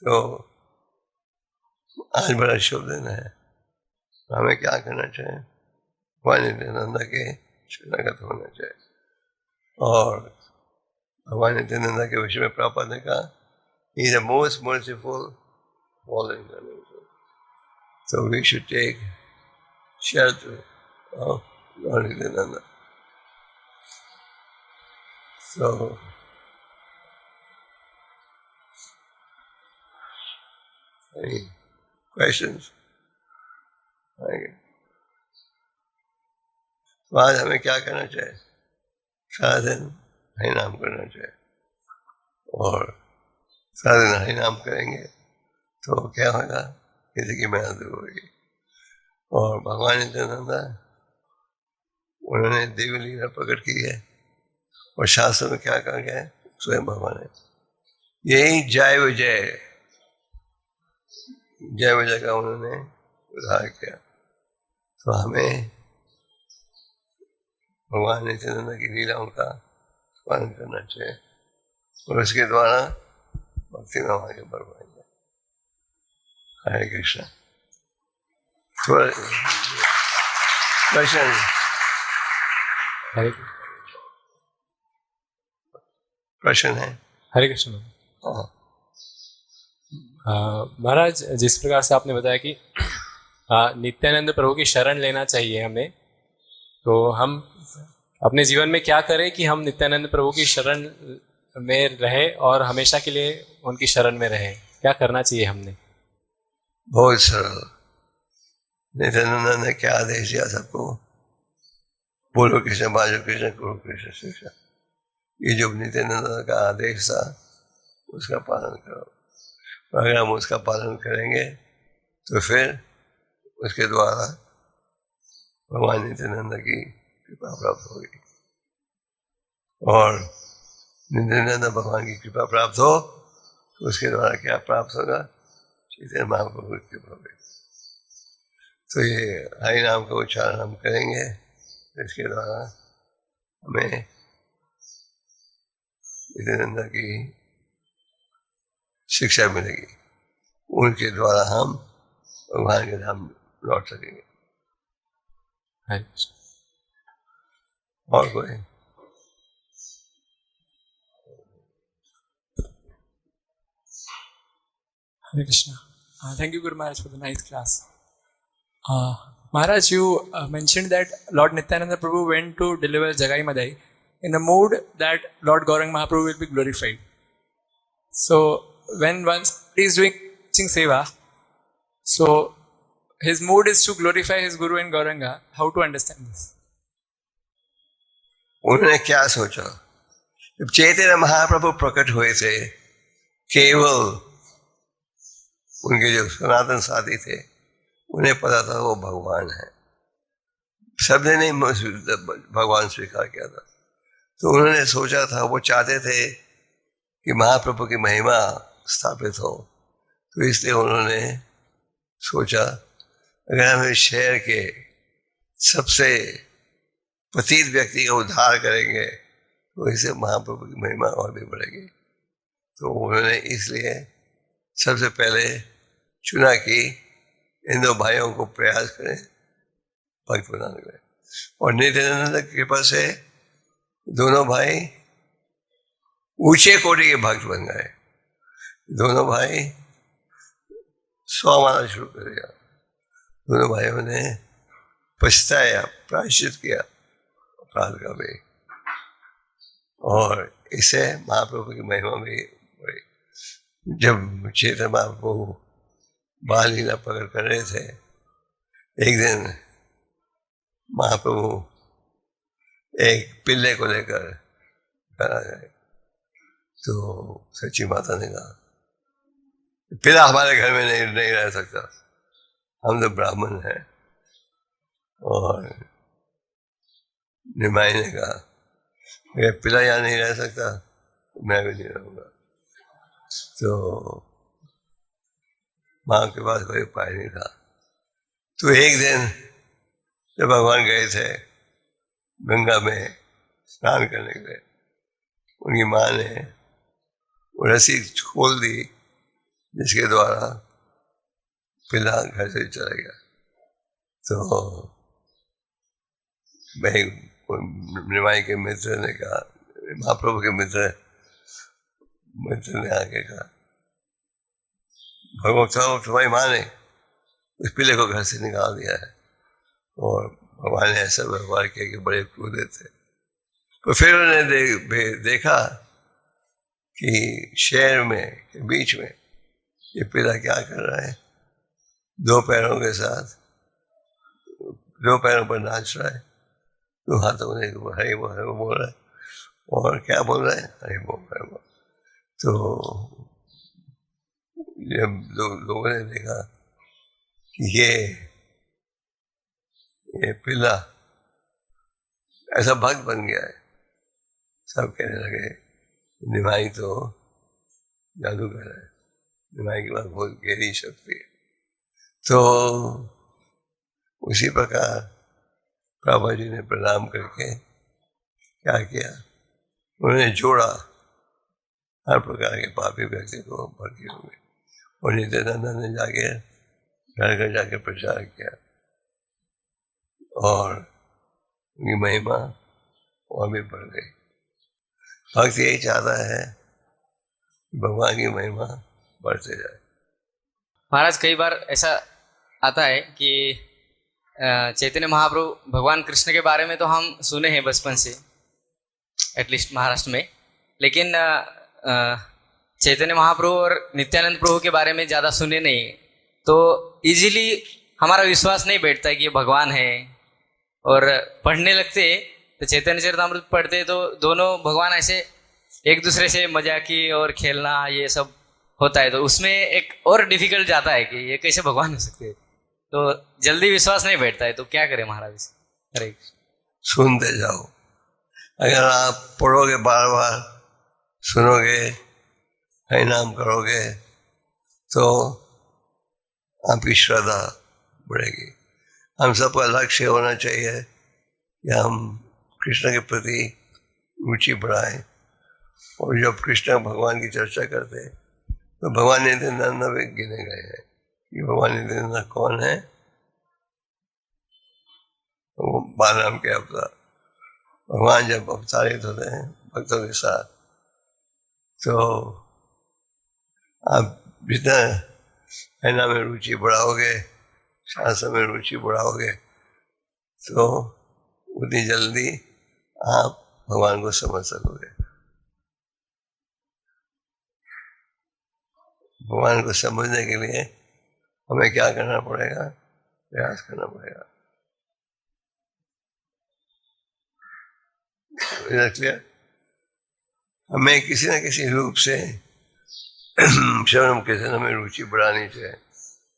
तो आज बड़ा शुभ दिन है। हमें क्या करना चाहिए? भगवान नित्यानंद के शरणागत होना चाहिए। और भगवान नित्यानंद के विषय में प्रभुपाद ने कहा, he is the most merciful of all incarnations. So we should take shelter of Lord Nityananda. So any questions? तो आज हमें क्या करना चाहिए? सारा दिन हरि नाम करना चाहिए, और सारा दिन हरि नाम करेंगे तो क्या होगा? किसी की मेहनत दूर होगी। और भगवान नित्यानंद उन्होंने देवी लीला प्रकट की है, और शास्त्र में क्या कहा गया है? स्वयं भगवान है। यही जय विजय, जय विजय का उन्होंने उद्धार किया। तो हमें भगवान नित्यानंद की लीलाओं का स्मरण करना चाहिए, और उसके द्वारा भक्ति में आगे बढ़ पाएंगे। हरे कृष्ण। प्रश्न है? हरे कृष्ण। हाँ। महाराज, जिस प्रकार से आपने बताया कि नित्यानंद प्रभु की शरण लेना चाहिए हमें, तो हम अपने जीवन में क्या करें कि हम नित्यानंद प्रभु की शरण में रहे और हमेशा के लिए उनकी शरण में रहे? क्या करना चाहिए हमने? बहुत सरल। नित्यानंद ने क्या आदेश दिया सबको? बोलो कृष्ण, बाजो कृष्ण, करो कृष्ण शिक्षा। ये जो नित्यानंद का आदेश था उसका पालन करो। अगर हम उसका पालन करेंगे तो फिर उसके द्वारा भगवान नित्यानंद की कृपा प्राप्त होगी, और नित्यानंद भगवान की कृपा प्राप्त हो तो उसके द्वारा क्या प्राप्त होगा? चैतन्य महाप्रभु की कृपा होगी। तो ये हरि नाम का उच्चारण हम करेंगे, इसके द्वारा हमें नित्यानंद की शिक्षा मिलेगी, उनके द्वारा हम भगवान के धाम लौट सकेंगे। हरे और कोई? Hare Krishna. Thank you, Guru Maharaj, for the nice class. Maharaj, you mentioned that Lord Nityananda Prabhu went to deliver Jagai Madai in a mood that Lord Gaurang Mahaprabhu will be glorified. So, when one is doing teaching seva, so his mood is to glorify his Guru and Gauranga. How to understand this? उन्होंने क्या सोचा? जब चैतन्य महाप्रभु प्रकट हुए थे, केवल उनके जो सनातन साथी थे उन्हें पता था वो भगवान है, सबने नहीं भगवान स्वीकार किया था। तो उन्होंने सोचा था, वो चाहते थे कि महाप्रभु की महिमा स्थापित हो, तो इसलिए उन्होंने सोचा अगर हम इस शहर के सबसे पतित व्यक्ति का उद्धार करेंगे तो इससे महाप्रभु की महिमा और भी बढ़ेगी। तो उन्होंने इसलिए सबसे पहले चुना कि इन दो भाइयों को प्रयास करें भक्त बनाने में, और नित्यानंद की कृपा से दोनों भाई ऊंचे कोटि के भक्त बन गए। दोनों भाई माना शुरू कर दिया। दोनों भाइयों ने पछताया, प्रायश्चित किया अपराध का भी, और इससे महाप्रभु की महिमा भी बढ़ी। जब चैतन्य महाप्रभु बाल लीला प्रकट कर रहे थे, एक दिन महाप्रभु एक पिल्ले को लेकर घर आ गए। तो सच्ची माता ने कहा, पिल्ला हमारे घर में नहीं रह सकता, हम तो ब्राह्मण हैं। और निमाई ने कहा, अगर पिल्ला यहाँ नहीं रह सकता तो मैं भी नहीं रहूँगा। तो माँ के पास कोई उपाय नहीं था। तो एक दिन जब भगवान गए थे गंगा में स्नान करने के लिए, उनकी माँ ने वो रस्सी खोल दी जिसके द्वारा पिल्ला घर से चला गया। तो निमाई के मित्र ने कहा, महाप्रभु के मित्र ने आके कहा, भगवान तुम्हारी माँ ने उस पिल्ले को घर से निकाल दिया है। और भगवान ने ऐसा व्यवहार किया कि बड़े क्रोधित थे। तो फिर उन्होंने देखा कि शहर में के बीच में ये पिल्ला क्या कर रहा है, दो पैरों के साथ दो पैरों पर नाच रहा है, दो हाथों में हरे बोल रहा है, और क्या बोल रहा है, हरे बोल। तो जब लोगों ने देखा कि ये पिल्ला ऐसा भक्त बन गया है, सब कहने लगे निमाई तो जादूगर है, निमाई के पास बहुत गहरी शक्ति है। तो उसी प्रकार प्रभा जी ने प्रणाम करके क्या किया, उन्होंने जोड़ा हर प्रकार के पापी व्यक्ति को भक्ति हो गई। और नित्यानंद ने जाके घर घर जाके प्रचार किया, और उनकी महिमा और भी बढ़ गई। भक्त यही चाहता है भगवान की महिमा बढ़ते जाए। महाराज, कई बार ऐसा आता है कि चैतन्य महाप्रभु भगवान कृष्ण के बारे में तो हम सुने हैं बचपन से, एटलीस्ट महाराष्ट्र में, लेकिन चैतन्य महाप्रभु और नित्यानंद प्रभु के बारे में ज़्यादा सुने नहीं। तो इजीली हमारा विश्वास नहीं बैठता है कि ये भगवान है। और पढ़ने लगते तो चैतन्य चरितामृत पढ़ते तो दोनों भगवान ऐसे एक दूसरे से मजाकी और खेलना ये सब होता है, तो उसमें एक और डिफिकल्ट जाता है कि ये कैसे भगवान हो सकते हैं, तो जल्दी विश्वास नहीं बैठता है, तो क्या करें महाराज? हरे सुनते जाओ। अगर आप पढ़ोगे, बार बार सुनोगे, हरिनाम करोगे, तो आपकी श्रद्धा बढ़ेगी। हम सबका लक्ष्य होना चाहिए कि हम कृष्ण के प्रति रुचि बढ़ाएं। और जब कृष्ण भगवान की चर्चा करते तो भगवान नित्यानंद भी गिने गए हैं कि भगवान नित्यानंद कौन है। वो बालराम के अवतार, भगवान जब अवतारित होते हैं भक्तों के साथ, तो आप जितना हरिनाम में रुचि बढ़ाओगे, शास्त्र में रुचि बढ़ाओगे, तो उतनी जल्दी आप भगवान को समझ सकोगे। भगवान को समझने के लिए हमें क्या करना पड़ेगा? प्रयास करना पड़ेगा। क्लियर? हमें किसी न किसी रूप से श्रवण कीर्तन में रुचि बढ़ानी चाहिए।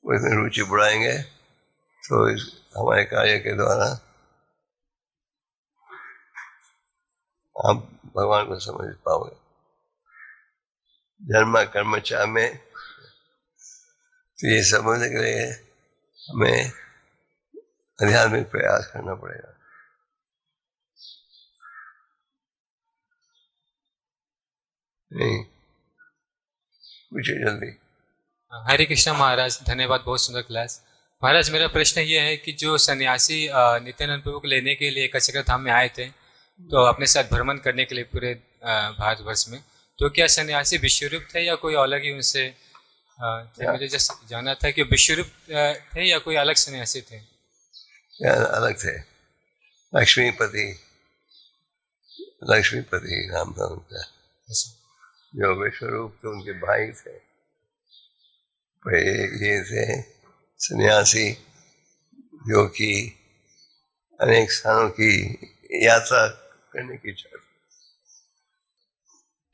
उसमें रुचि बढ़ाएंगे तो हमारे कार्य के द्वारा आप भगवान को समझ पाओगे। धर्म कर्म चा में, तो ये समझने के लिए हमें आध्यात्मिक प्रयास करना पड़ेगा। नहीं पूछिए जल्दी। हरे कृष्णा महाराज, धन्यवाद, बहुत सुंदर क्लास। महाराज मेरा प्रश्न ये है कि जो सन्यासी नित्यानंद प्रभु को लेने के लिए कचरा धाम में आए थे, तो अपने साथ भ्रमण करने के लिए पूरे भारतवर्ष में, तो क्या सन्यासी विश्वरूप थे या कोई अलग ही उनसे मुझे जस्ट जाना था कि विश्वरूप थे या कोई अलग सन्यासी थे? अलग थे। लक्ष्मीपति नाम था उनका। जो विश्वरूप थे उनके भाई थे। ये थे सन्यासी जो कि अनेक स्थानों की यात्रा करने की इच्छा।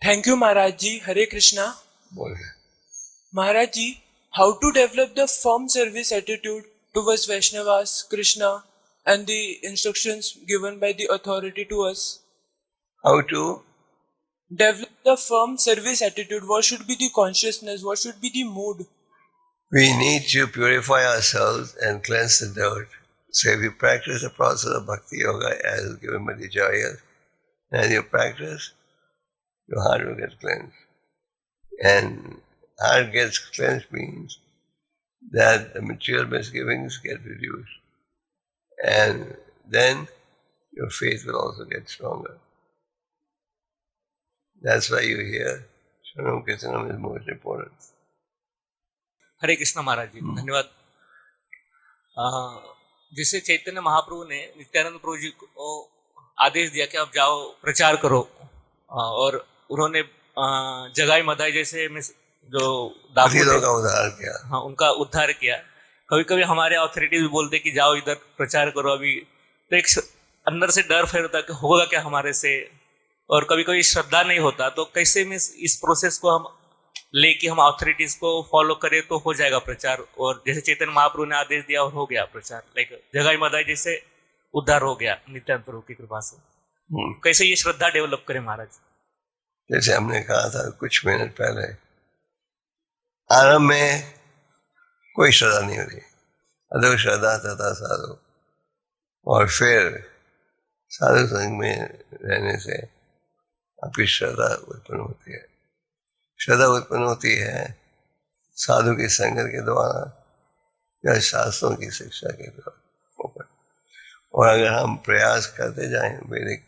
Thank you Maharaj ji. हरे कृष्णा। बोले Maharaj ji, how to develop the firm service attitude towards Vaishnavas, Krishna and the instructions given by the authority to us? how to Develop the firm service attitude. What should be the consciousness? What should be the mood? we need to purify ourselves and cleanse the dirt. So if you practice the process of bhakti yoga as given by the Acharyas, as you practice, your heart will get cleansed. And heart gets cleansed means that the material misgivings get reduced. And then your faith will also get stronger. That's why you hear Shranam Kirtanam is most important. हरे कृष्ण महाराज जी, धन्यवाद। जिसे चैतन्य महाप्रभु ने नित्यानंद प्रभु जी को आदेश दिया कि आप जाओ प्रचार करो, और उन्होंने जगाई मदाई जैसे जो दाऊद का उद्धार किया, हाँ उनका उद्धार किया। कभी कभी हमारे अथॉरिटीज बोलते कि जाओ इधर प्रचार करो अभी, तो एक अंदर से डर फैलता कि होगा क्या हमारे से, और कभी कभी श्रद्धा नहीं होता। तो कैसे में इस प्रोसेस को हम लेके हम अथॉरिटीज को फॉलो करें तो हो जाएगा प्रचार, और जैसे चैतन्य महाप्रभु ने आदेश दिया और हो गया प्रचार, लाइक जगाई मदाई जैसे उद्धार हो गया नित्यानंद प्रभु की कृपा से। कैसे ये श्रद्धा डेवलप करें महाराज? जैसे हमने कहा था कुछ मिनट पहले, आरंभ में कोई श्रद्धा नहीं होती, अधो श्रद्धा तथा साधु, और फिर साधु संग में रहने से आपकी श्रद्धा उत्पन्न होती है। श्रद्धा उत्पन्न होती है साधु की संगत के द्वारा या शास्त्रों की शिक्षा के द्वारा। और अगर हम प्रयास करते जाएं वैदिक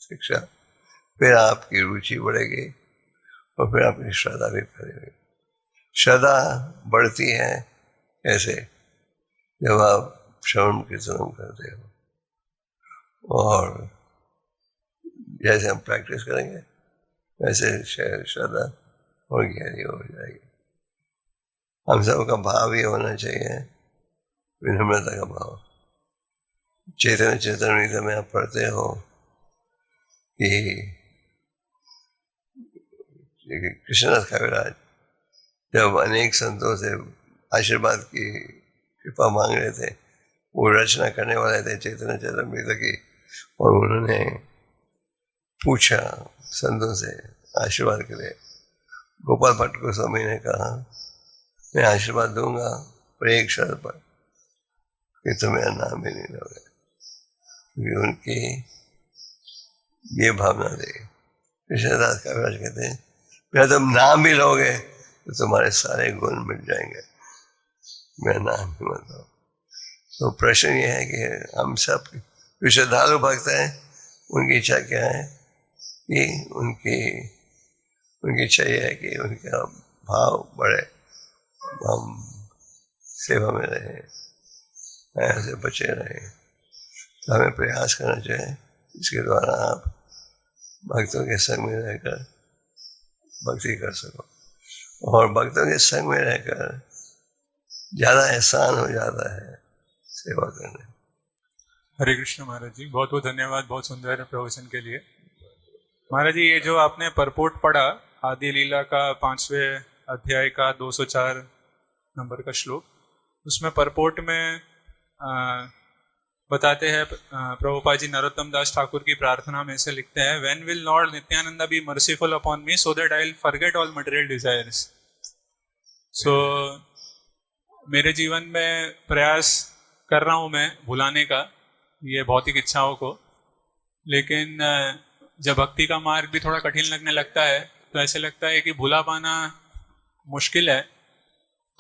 शिक्षा, फिर आपकी रुचि बढ़ेगी और फिर आपकी श्रद्धा भी बढ़ेगी। श्रद्धा बढ़ती है कैसे? जब आप श्रवण कीर्तन करते हो, और जैसे हम प्रैक्टिस करेंगे वैसे श्रद्धा और गहरी हो जाएगी। हम सबका भाव ये होना चाहिए, विनम्रता का भाव। चैतन्य चेतन में आप पढ़ते हो कि लेकिन कृष्णदास कविराज जब अनेक संतों से आशीर्वाद की कृपा मांग रहे थे, वो रचना करने वाले थे चैतन्य चरितामृत की, और उन्होंने पूछा संतों से आशीर्वाद के लिए। गोपाल भट्ट गोस्वामी ने कहा मैं आशीर्वाद दूंगा पर एक शर्त पर कि तुम मेरा नाम भी नहीं लोगे, क्योंकि उनकी ये भावना थी। कृष्णदास कविराज कहते हैं मेरा तुम नाम भी लोगे तो तुम्हारे सारे गुण मिट जाएंगे, मेरा नाम ही मत लो। तो प्रश्न ये है कि हम सब जो श्रद्धालु भक्त हैं उनकी इच्छा क्या है कि उनकी इच्छा ये है कि उनका भाव बढ़े, हम सेवा में रहे, ऐसे बचे रहे। तो हमें प्रयास करना चाहिए जिसके द्वारा आप भक्तों के संग में रहकर भक्ति कर सको, और भक्तों के संग में रहकर ज़्यादा एहसान हो जाता है सेवा करने। हरे कृष्ण महाराज जी, बहुत बहुत धन्यवाद बहुत सुंदर प्रवचन के लिए। महाराज जी, ये जो आपने परपोट पढ़ा आदि लीला का 5वें अध्याय का 204 नंबर का श्लोक, उसमें परपोट में बताते हैं प्रभुपाद जी नरोत्तम दास ठाकुर की प्रार्थना में से लिखते हैं, when will lord Nityananda be merciful upon me so that I will forget all material desires. So मेरे जीवन में प्रयास कर रहा हूँ मैं भुलाने का ये भौतिक इच्छाओं को, लेकिन जब भक्ति का मार्ग भी थोड़ा कठिन लगने लगता है तो ऐसे लगता है कि भुला पाना मुश्किल है।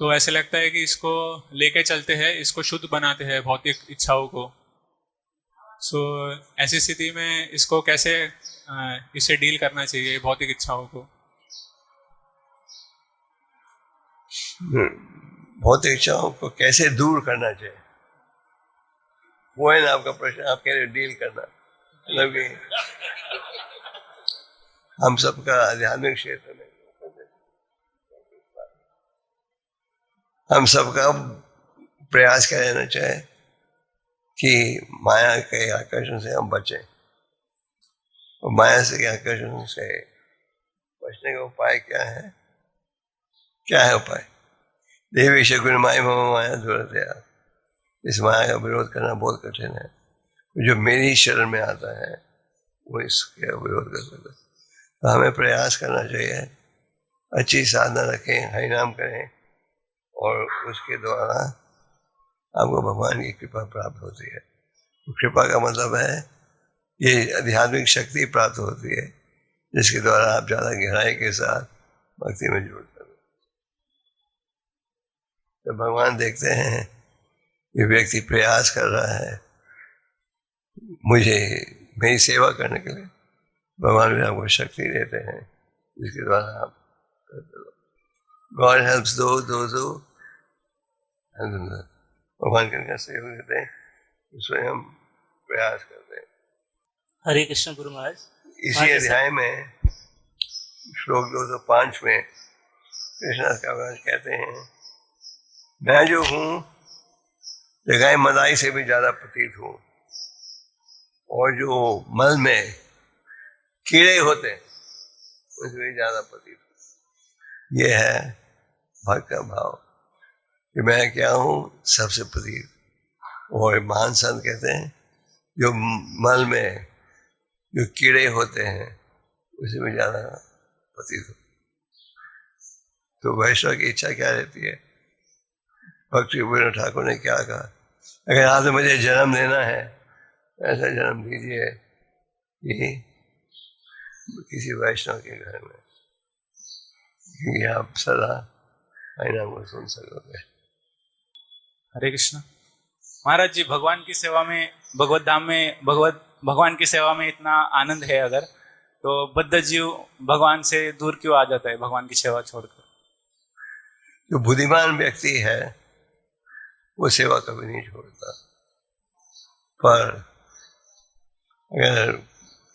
तो ऐसे लगता है कि इसको लेके चलते हैं, इसको शुद्ध बनाते हैं भौतिक इच्छाओं को। सो ऐसी स्थिति में इसको कैसे इसे डील करना चाहिए भौतिक इच्छाओं को? भौतिक इच्छाओं को कैसे दूर करना चाहिए, वो है ना आपका प्रश्न। आप कह रहे हो डील करना, मतलब कि हम सबका आध्यात्मिक क्षेत्र में हम सबका प्रयास क्या रहना चाहिए कि माया के आकर्षण से हम बचें, और माया से के आकर्षण से बचने का उपाय क्या है? क्या है उपाय? देवी शगुन माया मम माया दूरतया। इस माया का विरोध करना बहुत कठिन है। जो मेरी शरण में आता है वो इसके विरोध कर सकता है। तो हमें प्रयास करना चाहिए, अच्छी साधना रखें, हरिनाम करें, और उसके द्वारा आपको भगवान की कृपा प्राप्त होती है। कृपा का मतलब है ये आध्यात्मिक शक्ति प्राप्त होती है जिसके द्वारा आप ज़्यादा गहराई के साथ भक्ति में जुड़ते हैं। तो भगवान देखते हैं ये व्यक्ति प्रयास कर रहा है मुझे मेरी सेवा करने के लिए, भगवान भी आपको शक्ति देते हैं जिसके द्वारा आप करते हो। गॉड हेल्प्स दो भगवान के सहयोग देते हैं, उसमें हम प्रयास करते हैं। हरे कृष्ण गुरु महाराज। इसी अध्याय में श्लोक 205 में कृष्णदास कविराज कहते हैं, मैं जो हूँ जगाई मदाई से भी ज्यादा प्रतीत हूँ, और जो मल में कीड़े होते हैं उससे भी ज्यादा प्रतीत हूँ। ये है भक्त का भाव कि मैं क्या हूँ सबसे प्रतीत। और महान संत कहते हैं जो मल में जो कीड़े होते हैं उससे भी ज्यादा प्रतीत हो। तो वैष्णव की इच्छा क्या रहती है? भक्ति विनोद ठाकुर ने क्या कहा, अगर आपने मुझे जन्म देना है ऐसा जन्म दीजिए कि किसी वैष्णव के घर में, क्योंकि आप सदा हरिनाम को सुन सकोगे। हरे कृष्ण। महाराज जी, भगवान की सेवा में, भगवत धाम में भगवान की सेवा में इतना आनंद है, अगर तो बद्ध जीव भगवान से दूर क्यों आ जाता है भगवान की सेवा छोड़कर? जो बुद्धिमान व्यक्ति है वो सेवा कभी नहीं छोड़ता, पर अगर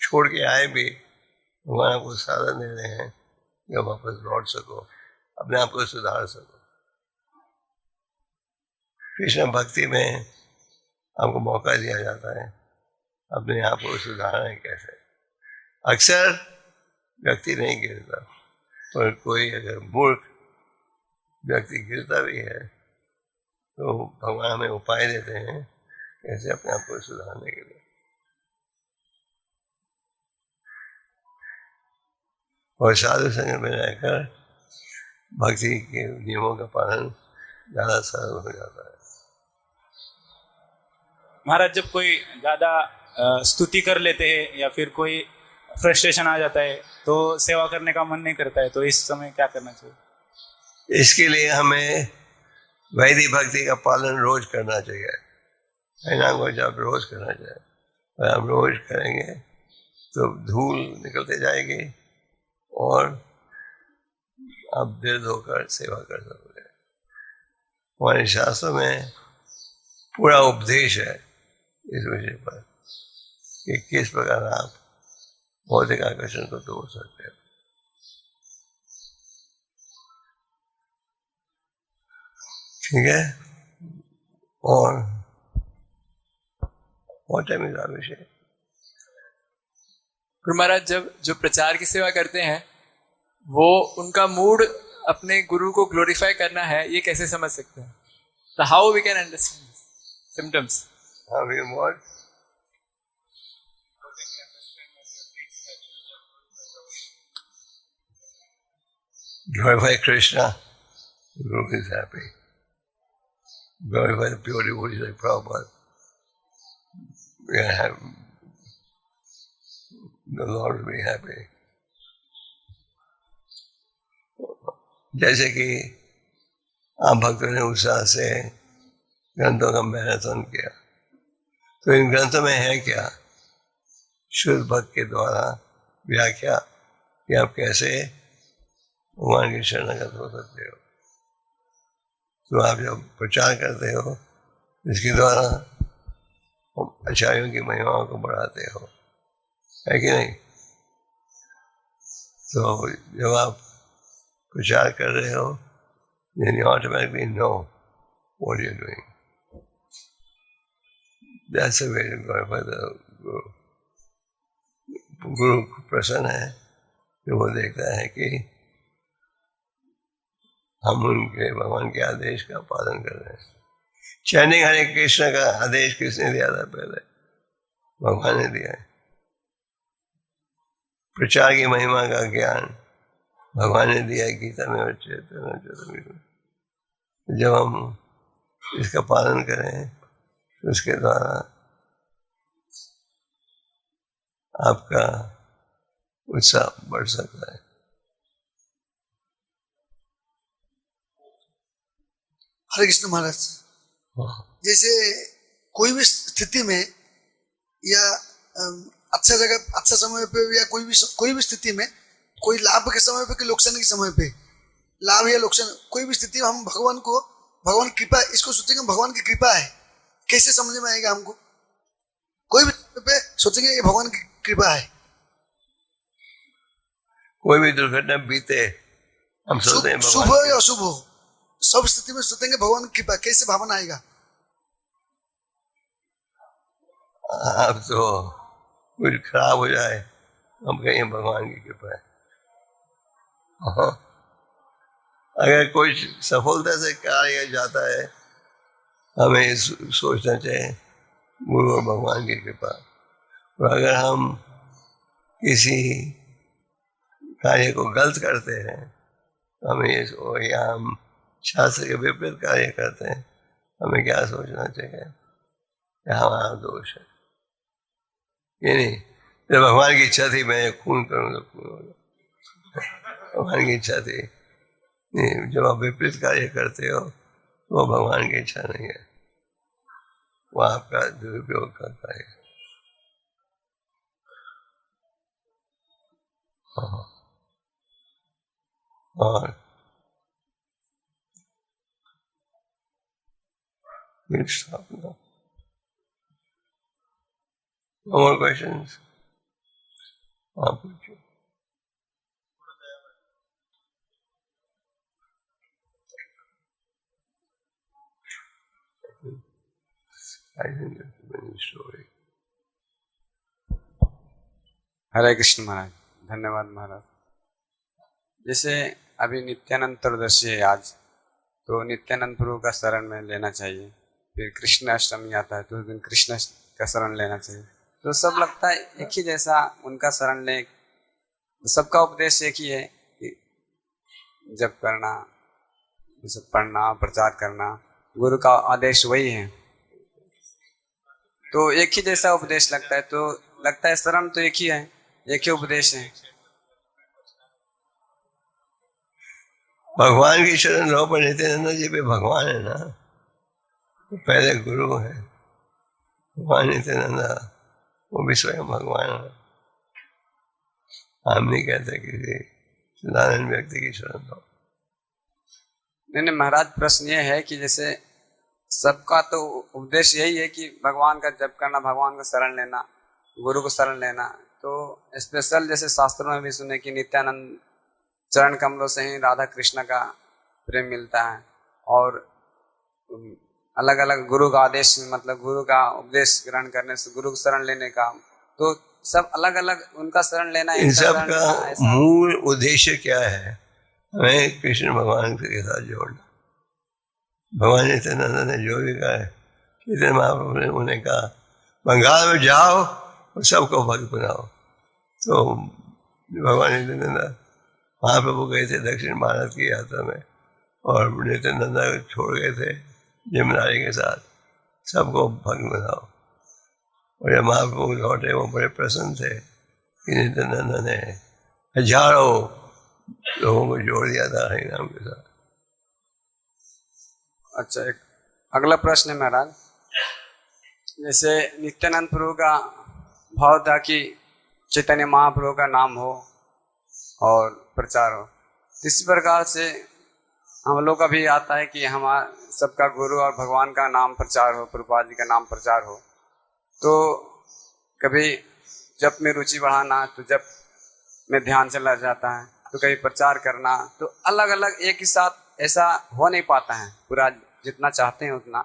छोड़ के आए भी भगवान आपको साधन दे रहे हैं कि आप वापस लौट सको, अपने आप को सुधार सको। कृष्ण भक्ति में आपको मौका दिया जाता है अपने आप को सुधारने कैसे। अक्सर व्यक्ति नहीं गिरता, पर कोई अगर मूर्ख व्यक्ति गिरता भी है तो भगवान हमें उपाय देते हैं कैसे अपने आप को सुधारने के लिए। और साधु संग में रहकर भक्ति के नियमों का पालन ज़्यादा सरल हो जाता है। महाराज, जब कोई ज़्यादा स्तुति कर लेते हैं या फिर कोई फ्रस्ट्रेशन आ जाता है तो सेवा करने का मन नहीं करता है, तो इस समय क्या करना चाहिए? इसके लिए हमें वैदिक भक्ति का पालन रोज करना चाहिए। है को जब रोज करना चाहिए, और हम रोज करेंगे तो धूल निकलते जाएगी और आप दिल धोकर सेवा कर सकोगे। हमारे शास्त्रों में पूरा उपदेश है इस विषय पर कि किस प्रकार आप भौतिक आकर्षण को तोड़ सकते हो। ठीक है। और टाइम इज विषय। गुरु महाराज, जब जो प्रचार की सेवा करते हैं वो उनका मूड अपने गुरु को ग्लोरीफाई करना है, ये कैसे समझ सकते हैं? तो how we can understand symptoms? How we what? Glorify Krishna, the Guru is happy. Glorify the pure devotees like Prabhupada. We are happy. The Lord will be happy. जैसे कि आप भक्तों ने उत्साह से ग्रंथों का मैराथन किया, तो इन ग्रंथों में है क्या? शुद्ध भक्त के द्वारा व्याख्या कि आप कैसे भगवान की शरणागत हो सकते हो। तो आप जब प्रचार करते हो इसके द्वारा आचार्यों की महिमाओं को बढ़ाते हो, है कि नहीं? तो जब आप प्रचार कर रहे हो then you automatically know what you're doing. That's the way to glorify the Guru. गुरु प्रसन्न है कि वो देखता है कि हम उनके भगवान के आदेश का पालन कर रहे हैं। चैनिंग हरे कृष्ण का आदेश किसने दिया था? पहले भगवान ने दिया है। प्रचार की महिमा का ज्ञान भगवान ने दिया है गीता में और चैतन्य। जब हम इसका पालन करें तो उसके द्वारा आपका उत्साह बढ़ सकता है। हरे कृष्ण महाराज, जैसे कोई भी स्थिति में या अच्छा जगह अच्छा समय पे या कोई भी स्थिति में, कोई लाभ के समय पे कि लोकसान के समय पे, लाभ या लोकसान कोई भी स्थिति में हम भगवान कृपा इसको सोचेंगे भगवान की कृपा है, कैसे समझ में आएगा हमको? कोई भी पे सोचेंगे ये भगवान की कृपा है। कोई भी दुर्घटना बीते हम सोचते हैं शुभ हो या अशुभ हो, सब स्थिति में सोचेंगे भगवान की कृपा, कैसे भावना आएगा? अब तो कुछ खराब हो जाए हम कहें भगवान की कृपा है। अगर कोई सफलता से कार्य जाता है हमें सोचना चाहिए गुरु और भगवान की कृपा। और अगर हम किसी कार्य को गलत करते हैं तो हमें या हम शास्त्र के विपरीत कार्य करते हैं, हमें क्या सोचना चाहिए? हमारा दोष है ये नहीं। जब भगवान की इच्छा थी मैं खून करूँ तो खून होगा, भगवान की इच्छा थी। नहीं, जब आप विपरीत कार्य करते हो तो वो भगवान की इच्छा नहीं है, वो आपका दुरुपयोग करता है। और No more questions? आप पूछो। I think that's a many story. हरे कृष्ण महाराज, धन्यवाद महाराज। जैसे अभी नित्यानंद त्रयोदशी है आज, तो नित्यानंद प्रभु का शरण में लेना चाहिए। फिर कृष्ण अष्टमी आता है तो उस दिन कृष्ण का शरण लेना चाहिए। तो सब लगता है एक ही जैसा, उनका शरण ले, सबका उपदेश एक ही है कि जप करना, जैसे पढ़ना, प्रचार करना, गुरु का आदेश वही है। तो एक ही जैसा उपदेश लगता है, तो लगता है शरण तो एक ही है, एक ही उपदेश है। भगवान की शरण लो, पर नित्यानंद जी भी भगवान है ना, तो पहले गुरु है। भगवान नित्यानंद वो भी स्वयं भगवान है। हम नहीं कहते किसी साधारण व्यक्ति की शरण लो। नहीं महाराज, प्रश्न ये है कि जैसे सबका तो उपदेश यही है कि भगवान का जप करना, भगवान का शरण लेना, गुरु को शरण लेना। तो स्पेशल जैसे शास्त्रों में भी सुने कि नित्यानंद चरण कमलों से ही राधा कृष्ण का प्रेम मिलता है, और अलग अलग गुरु का आदेश, मतलब गुरु का उपदेश ग्रहण करने से, गुरु को शरण लेने का, तो सब अलग अलग उनका शरण लेना। इन सब का मूल उद्देश्य क्या है? हमें कृष्ण भगवान के साथ जोड़ना। भगवान नित्यानंद ने जो भी कहा है, चैतन्य महाप्रभु ने उन्हें कहा बंगाल में जाओ और सबको भक्त बनाओ। तो भगवान नित्यानंद महाप्रभु गए थे दक्षिण भारत की यात्रा में, और नित्यानंद छोड़ गए थे जमुनारी के साथ, सबको भक्त बनाओ। और जब महाप्रभु लौटे वो बड़े प्रसन्न थे कि नित्यानंद ने हजारों लोगों को जोड़ दिया था हरिनाम के साथ। अच्छा, एक अगला प्रश्न है महाराज, जैसे नित्यानंद प्रभु का भाव था कि चैतन्य महाप्रभु का नाम हो और प्रचार हो, इसी प्रकार से हम लोग का भी आता है कि हमारा सबका गुरु और भगवान का नाम प्रचार हो, प्रभुपाद जी का नाम प्रचार हो। तो कभी जप में रुचि बढ़ाना, तो जप में ध्यान चला जाता है, तो कभी प्रचार करना, तो अलग अलग एक ही साथ ऐसा हो नहीं पाता है पूरा जितना चाहते हैं उतना।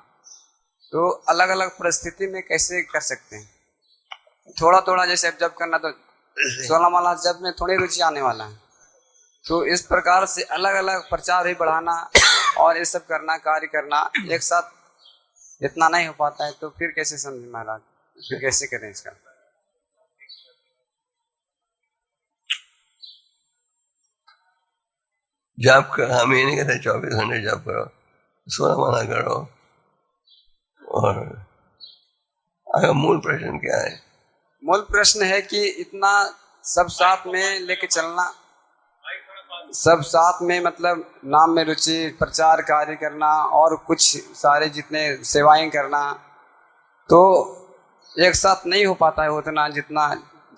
तो अलग अलग परिस्थिति में कैसे कर सकते हैं? थोड़ा थोड़ा जैसे अब जप करना, तो 16 माला जप में थोड़ी रुचि आने वाला है। तो इस प्रकार से अलग अलग प्रचार ही बढ़ाना और ये सब करना, कार्य करना एक साथ इतना नहीं हो पाता है, तो फिर कैसे समझे महाराज, फिर कैसे करें इसका? जप कर, हम ये नहीं कहते 24 घंटे जप करो, 16 माला करो। और अगर मूल प्रश्न क्या है? मूल प्रश्न है कि इतना सब साथ में लेके चलना, सब साथ में मतलब नाम में रुचि, प्रचार कार्य करना और कुछ सारे जितने सेवाएं करना, तो एक साथ नहीं हो पाता है उतना जितना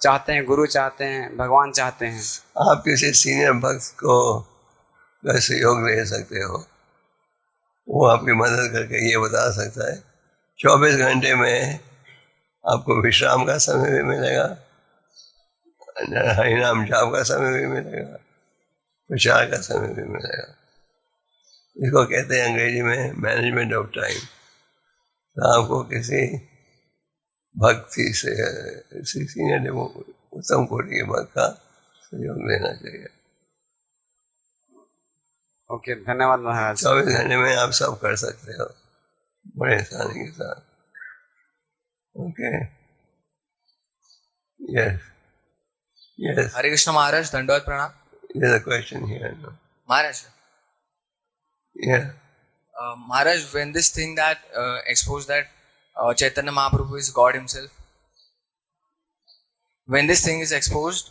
चाहते हैं, गुरु चाहते हैं, भगवान चाहते हैं। आप किसी सीनियर भक्त को सहयोग ले सकते हो, वो आपकी मदद करके ये बता सकता है। 24 घंटे में आपको विश्राम का समय भी मिलेगा, हरिनाम जाप का समय भी मिलेगा, प्रचार का समय भी मिलेगा। इसको कहते हैं अंग्रेजी में मैनेजमेंट ऑफ टाइम। तो आपको किसी भक्ति से सीनियर उत्तम कोटि के भक्त का सहयोग लेना चाहिए। ओके, धन्यवाद महाराज। 24 घंटे में आप सब कर सकते हो बड़े आसानी के साथ। Okay, yes yes. Hare Krishna Maharaj, दंडवत प्रणाम। There's a question here. No? Maharaj. Yeah. Maharaj, when this thing that exposed that Chaitanya Mahaprabhu is God himself, when this thing is exposed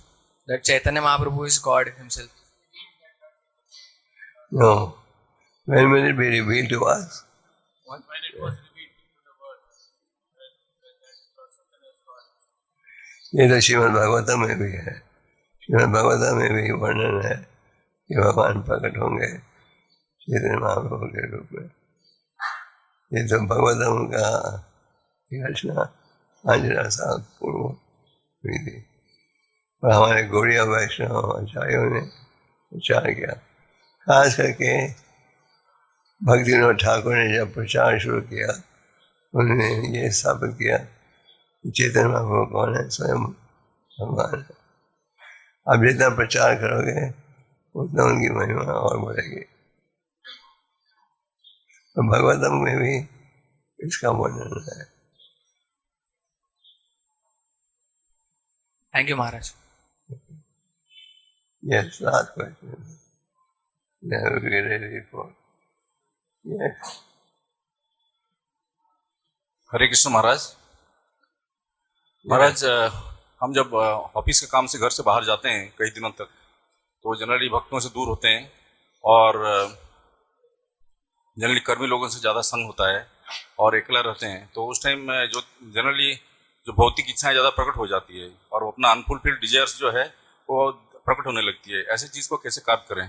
that Chaitanya Mahaprabhu is God himself. No. When will it be revealed to us? What? When it was revealed to the world. ये तो श्रीमद् भागवतम में भी है। श्रीमद् भागवतम में भी वर्णन है कि भगवान प्रकट होंगे चैतन्य महाप्रभु के रूप में। ये तो भागवतम का रचना 5,000 साल पूर्व हुई थी, और हमारे गौड़िया वैष्णव आचार्यों ने प्रचार किया। खास करके भक्ति विनोद ठाकुर ने जब प्रचार शुरू किया, उन्होंने ये स्थापित किया कि चैतन्य महाप्रभु कौन है, स्वयं भगवान है। आप जितना प्रचार करोगे उतना उनकी महिमा और बढ़ेगी। तो भगवतम में भी इसका वर्णन है। Thank you Maharaj. Yes, last question. Now we are ready for. Yes. हरे कृष्ण महाराज। महाराज, हम जब ऑफिस के काम से घर से बाहर जाते हैं कई दिनों तक, तो जनरली भक्तों से दूर होते हैं और जनरली कर्मी लोगों से ज़्यादा संग होता है और अकेला रहते हैं। तो उस टाइम जो जनरली जो भौतिक इच्छाएं ज़्यादा प्रकट हो जाती है और वो अपना अनफुलफिल्ड डिजायर्स जो है वो प्रकट होने लगती है। ऐसी चीज़ को कैसे काट करें?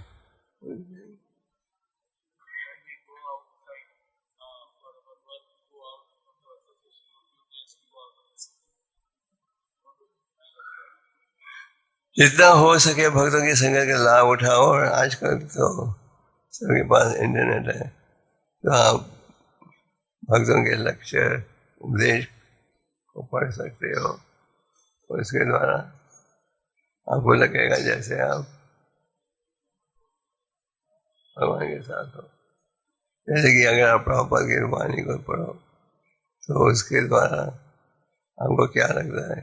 जितना हो सके भक्तों की संगत का लाभ उठाओ। और आजकल तो सबके पास इंटरनेट है, तो आप भक्तों के लेक्चर उपदेश को पढ़ सकते हो और इसके द्वारा आपको लगेगा जैसे आप भगवान के साथ हो। जैसे कि अगर आप प्रभुपाद की वाणी को पढ़ो तो उसके द्वारा आपको क्या लगता है?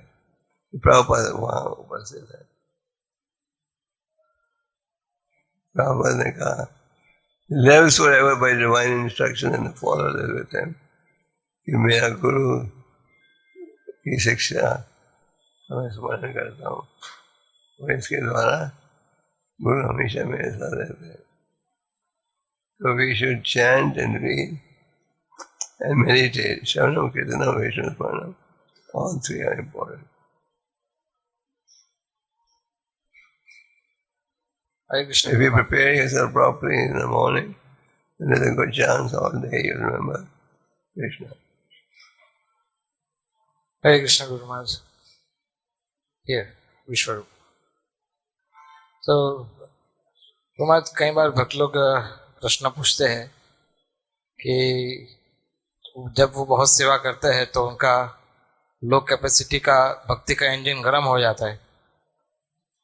प्रभुपाद वहाँ उपस्थित है। प्रभुपाद ने कहा, lives forever by divine instruction and follow with him, कि मेरा गुरु की शिक्षा मैं स्मरण करता हूँ और इसके द्वारा गुरु हमेशा मेरे साथ रहते हैं। So we should chant and read and meditate. Shravanam, Kirtanam, Vaishnava Smaranam. All three are important. If you prepare yourself properly in the morning, then there's a good chance all day you'll remember Krishna. Hare Krishna Guru Maharaj. Here, Vishwarup. तो Guru Maharaj, कई बार भक्त लोग प्रश्न पूछते हैं कि जब वो बहुत सेवा करते हैं तो उनका लो कैपेसिटी का भक्ति का इंजन गर्म हो जाता है,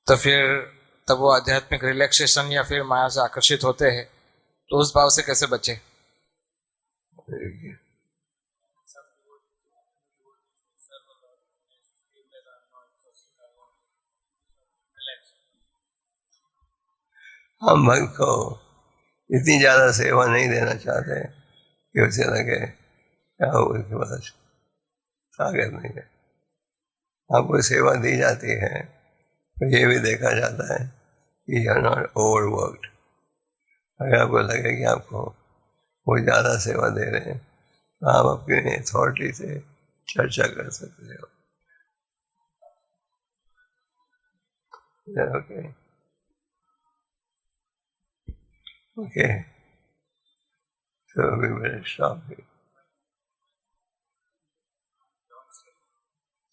तो फिर तब वो आध्यात्मिक रिलैक्सेशन या फिर माया से आकर्षित होते हैं, तो उस भाव से कैसे बचे? हम भक्त को इतनी ज़्यादा सेवा नहीं देना चाहते कि उसे लगे क्या उसके पास ताकत नहीं है। आपको सेवा दी जाती है तो ये भी देखा जाता है कि यू आर नॉट ओवरवर्क्ड। अगर आपको लगे कि आपको वो ज़्यादा सेवा दे रहे हैं तो आप अपनी अथॉरिटी से चर्चा कर सकते हो। Okay okay, so we will stop here.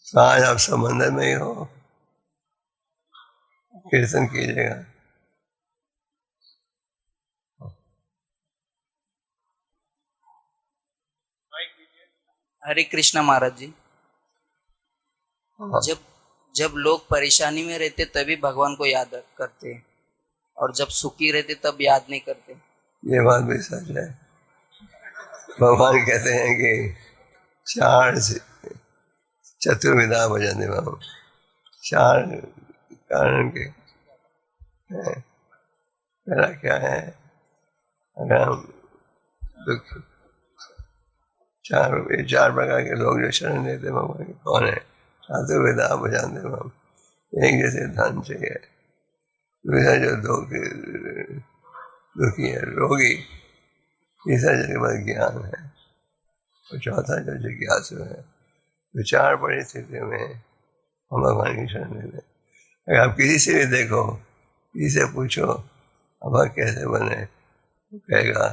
तो आज आप समंदर में ही हो, कीर्तन कीजिएगा। हरे कृष्णा महाराज जी, जब लोग परेशानी में रहते तभी भगवान को याद करते हैं और जब सुखी रहते तब याद नहीं करते। ये बात भी सच है। भगवान कहते हैं कि चार चतुर्विधा भजन देव, चार कारण के पहला क्या है? अगर हम दुख चार प्रकार के लोग जो शरण देते भगवान के कौन है? चतुर्विधा भजन देव। एक जैसे धन चाहिए, दूसरा जो दुखी है, रोगी, तीसरा जिसके पास ज्ञान है, और चौथा जो जिज्ञासु है। तो चार परिस्थितियों में हम भगवान की शरण लेते हैं। अगर आप किसी से भी देखो, किसी से पूछो अब कैसे बने, वो कहेगा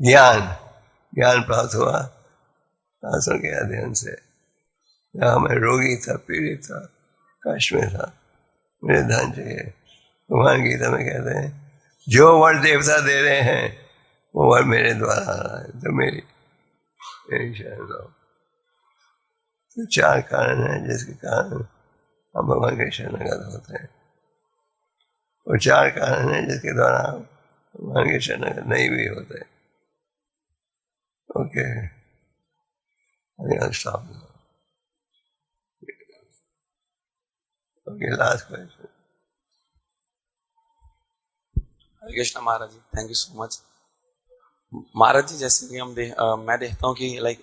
ज्ञान प्राप्त हुआ शास्त्रों के अध्ययन से। जहाँ मैं रोगी था, पीड़ित था, कष्ट में था, मुझे धन चाहिए। भगवान गीता में कहते हैं जो वर देवता दे रहे हैं वो वर मेरे द्वारा आ रहा है, तो मेरी शरण लो। तो चार कारण हैं जिसके कारण हम भगवान के शरणागत होते हैं। वो 4 कारण हैं जिसके द्वारा भगवान के शरण नहीं भी होते। Okay, stop. Okay, last question. Hare Krishna Maharaj ji, thank you so much. Maharaj ji, जैसे कि मैं देखता हूँ कि लाइक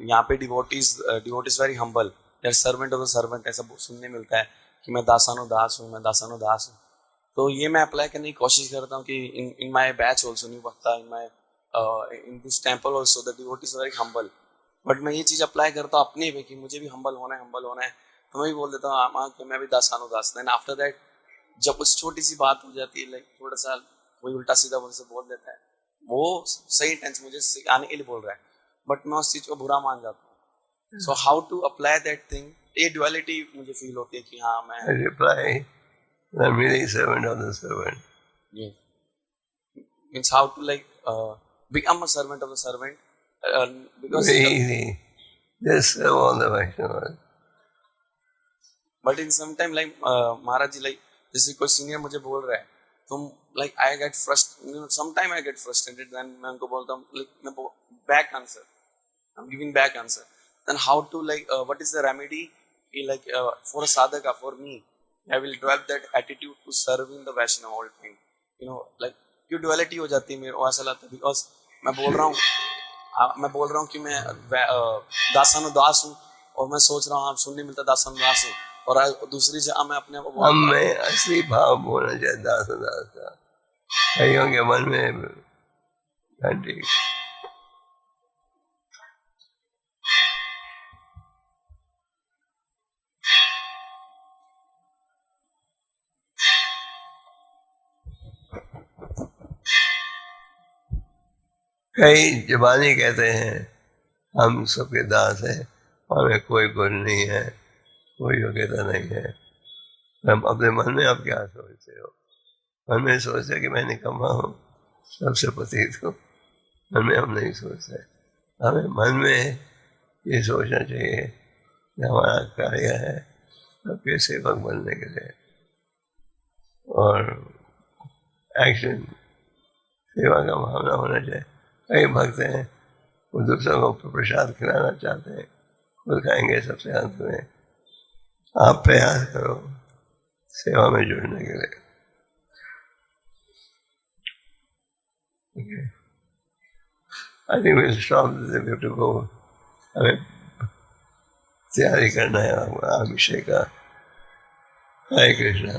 यहाँ पे devotees very humble, they are servant of the servant, ऐसा सुनने मिलता है कि मैं दासानुदास हूँ, मैं दासानुदास हूँ। तो ये मैं अप्लाई करने की कोशिश करता हूँ कि in my batch also, new bhakta, in this temple also the devotees very humble. But मैं ये चीज़ अप्लाई करता हूँ अपने पे कि मुझे भी हम्बल होना है। तो मैं भी बोल देता हूँ कि मैं भी दासानुदास। देन आफ्टर दैट जब उस छोटी सी बात हो जाती है, लाइक थोड़ा सा वही उल्टा सीधा मुझसे बोल देता है, वो सही इंटेंस मुझे आने के लिए बोल रहा है, बट मैं उस चीज को बुरा मान जाता हूँ। So how to apply that thing, ये ड्युअलिटी मुझे फील होती है कि हाँ मैं reply I'm really servant of the servant. Yeah. Means how to like become a servant of the servant, because very easy. Just serve all the Vaishnavas. But in some time like Maharaj ji, like जैसे कोई senior मुझे बोल रहा है तो like I get frustrated, sometime I get frustrated, then मैं उनको बोलता हूँ like मैं back answer, I'm giving back answer. Then how to like what is the remedy like for a sadhaka, for me I will develop that attitude to serving the Vaishnava all time, you know, like क्यों duality हो जाती है मेरे को ऐसा लगता है, because मैं बोल रहा हूँ कि मैं दासानुदास हूँ और मैं सोच रहा हूँ आप सुनने मिलता दासानुदास हूँ, और दूसरी जगह मैं अपने आप हमें असली भाव बोलना चाहिए दासानुदास का। कईयों के मन में घंटी कई जबानी कहते हैं हम सबके दास हैं, हमें कोई गुण नहीं है, कोई योग्यता नहीं है। हम अपने मन में आप क्या सोचते हो? मन में सोचते कि मैं निकम्मा हूँ, सबसे पतित हूँ। मन में हम नहीं सोचते। हमें मन में ये सोचना चाहिए कि हमारा कार्य है सबके सेवक बनने के लिए, और एक्शन सेवा का भावना होना चाहिए। कई भक्त हैं वो दूसरों को प्रसाद खिलाना चाहते हैं, खुद खाएंगे सबसे अंत में। आप प्रयास करो सेवा में जुड़ने के लिए। Okay. I think we'll stop this. We have to go. हमें तैयारी करना है अभिषेक का। हरे कृष्णा।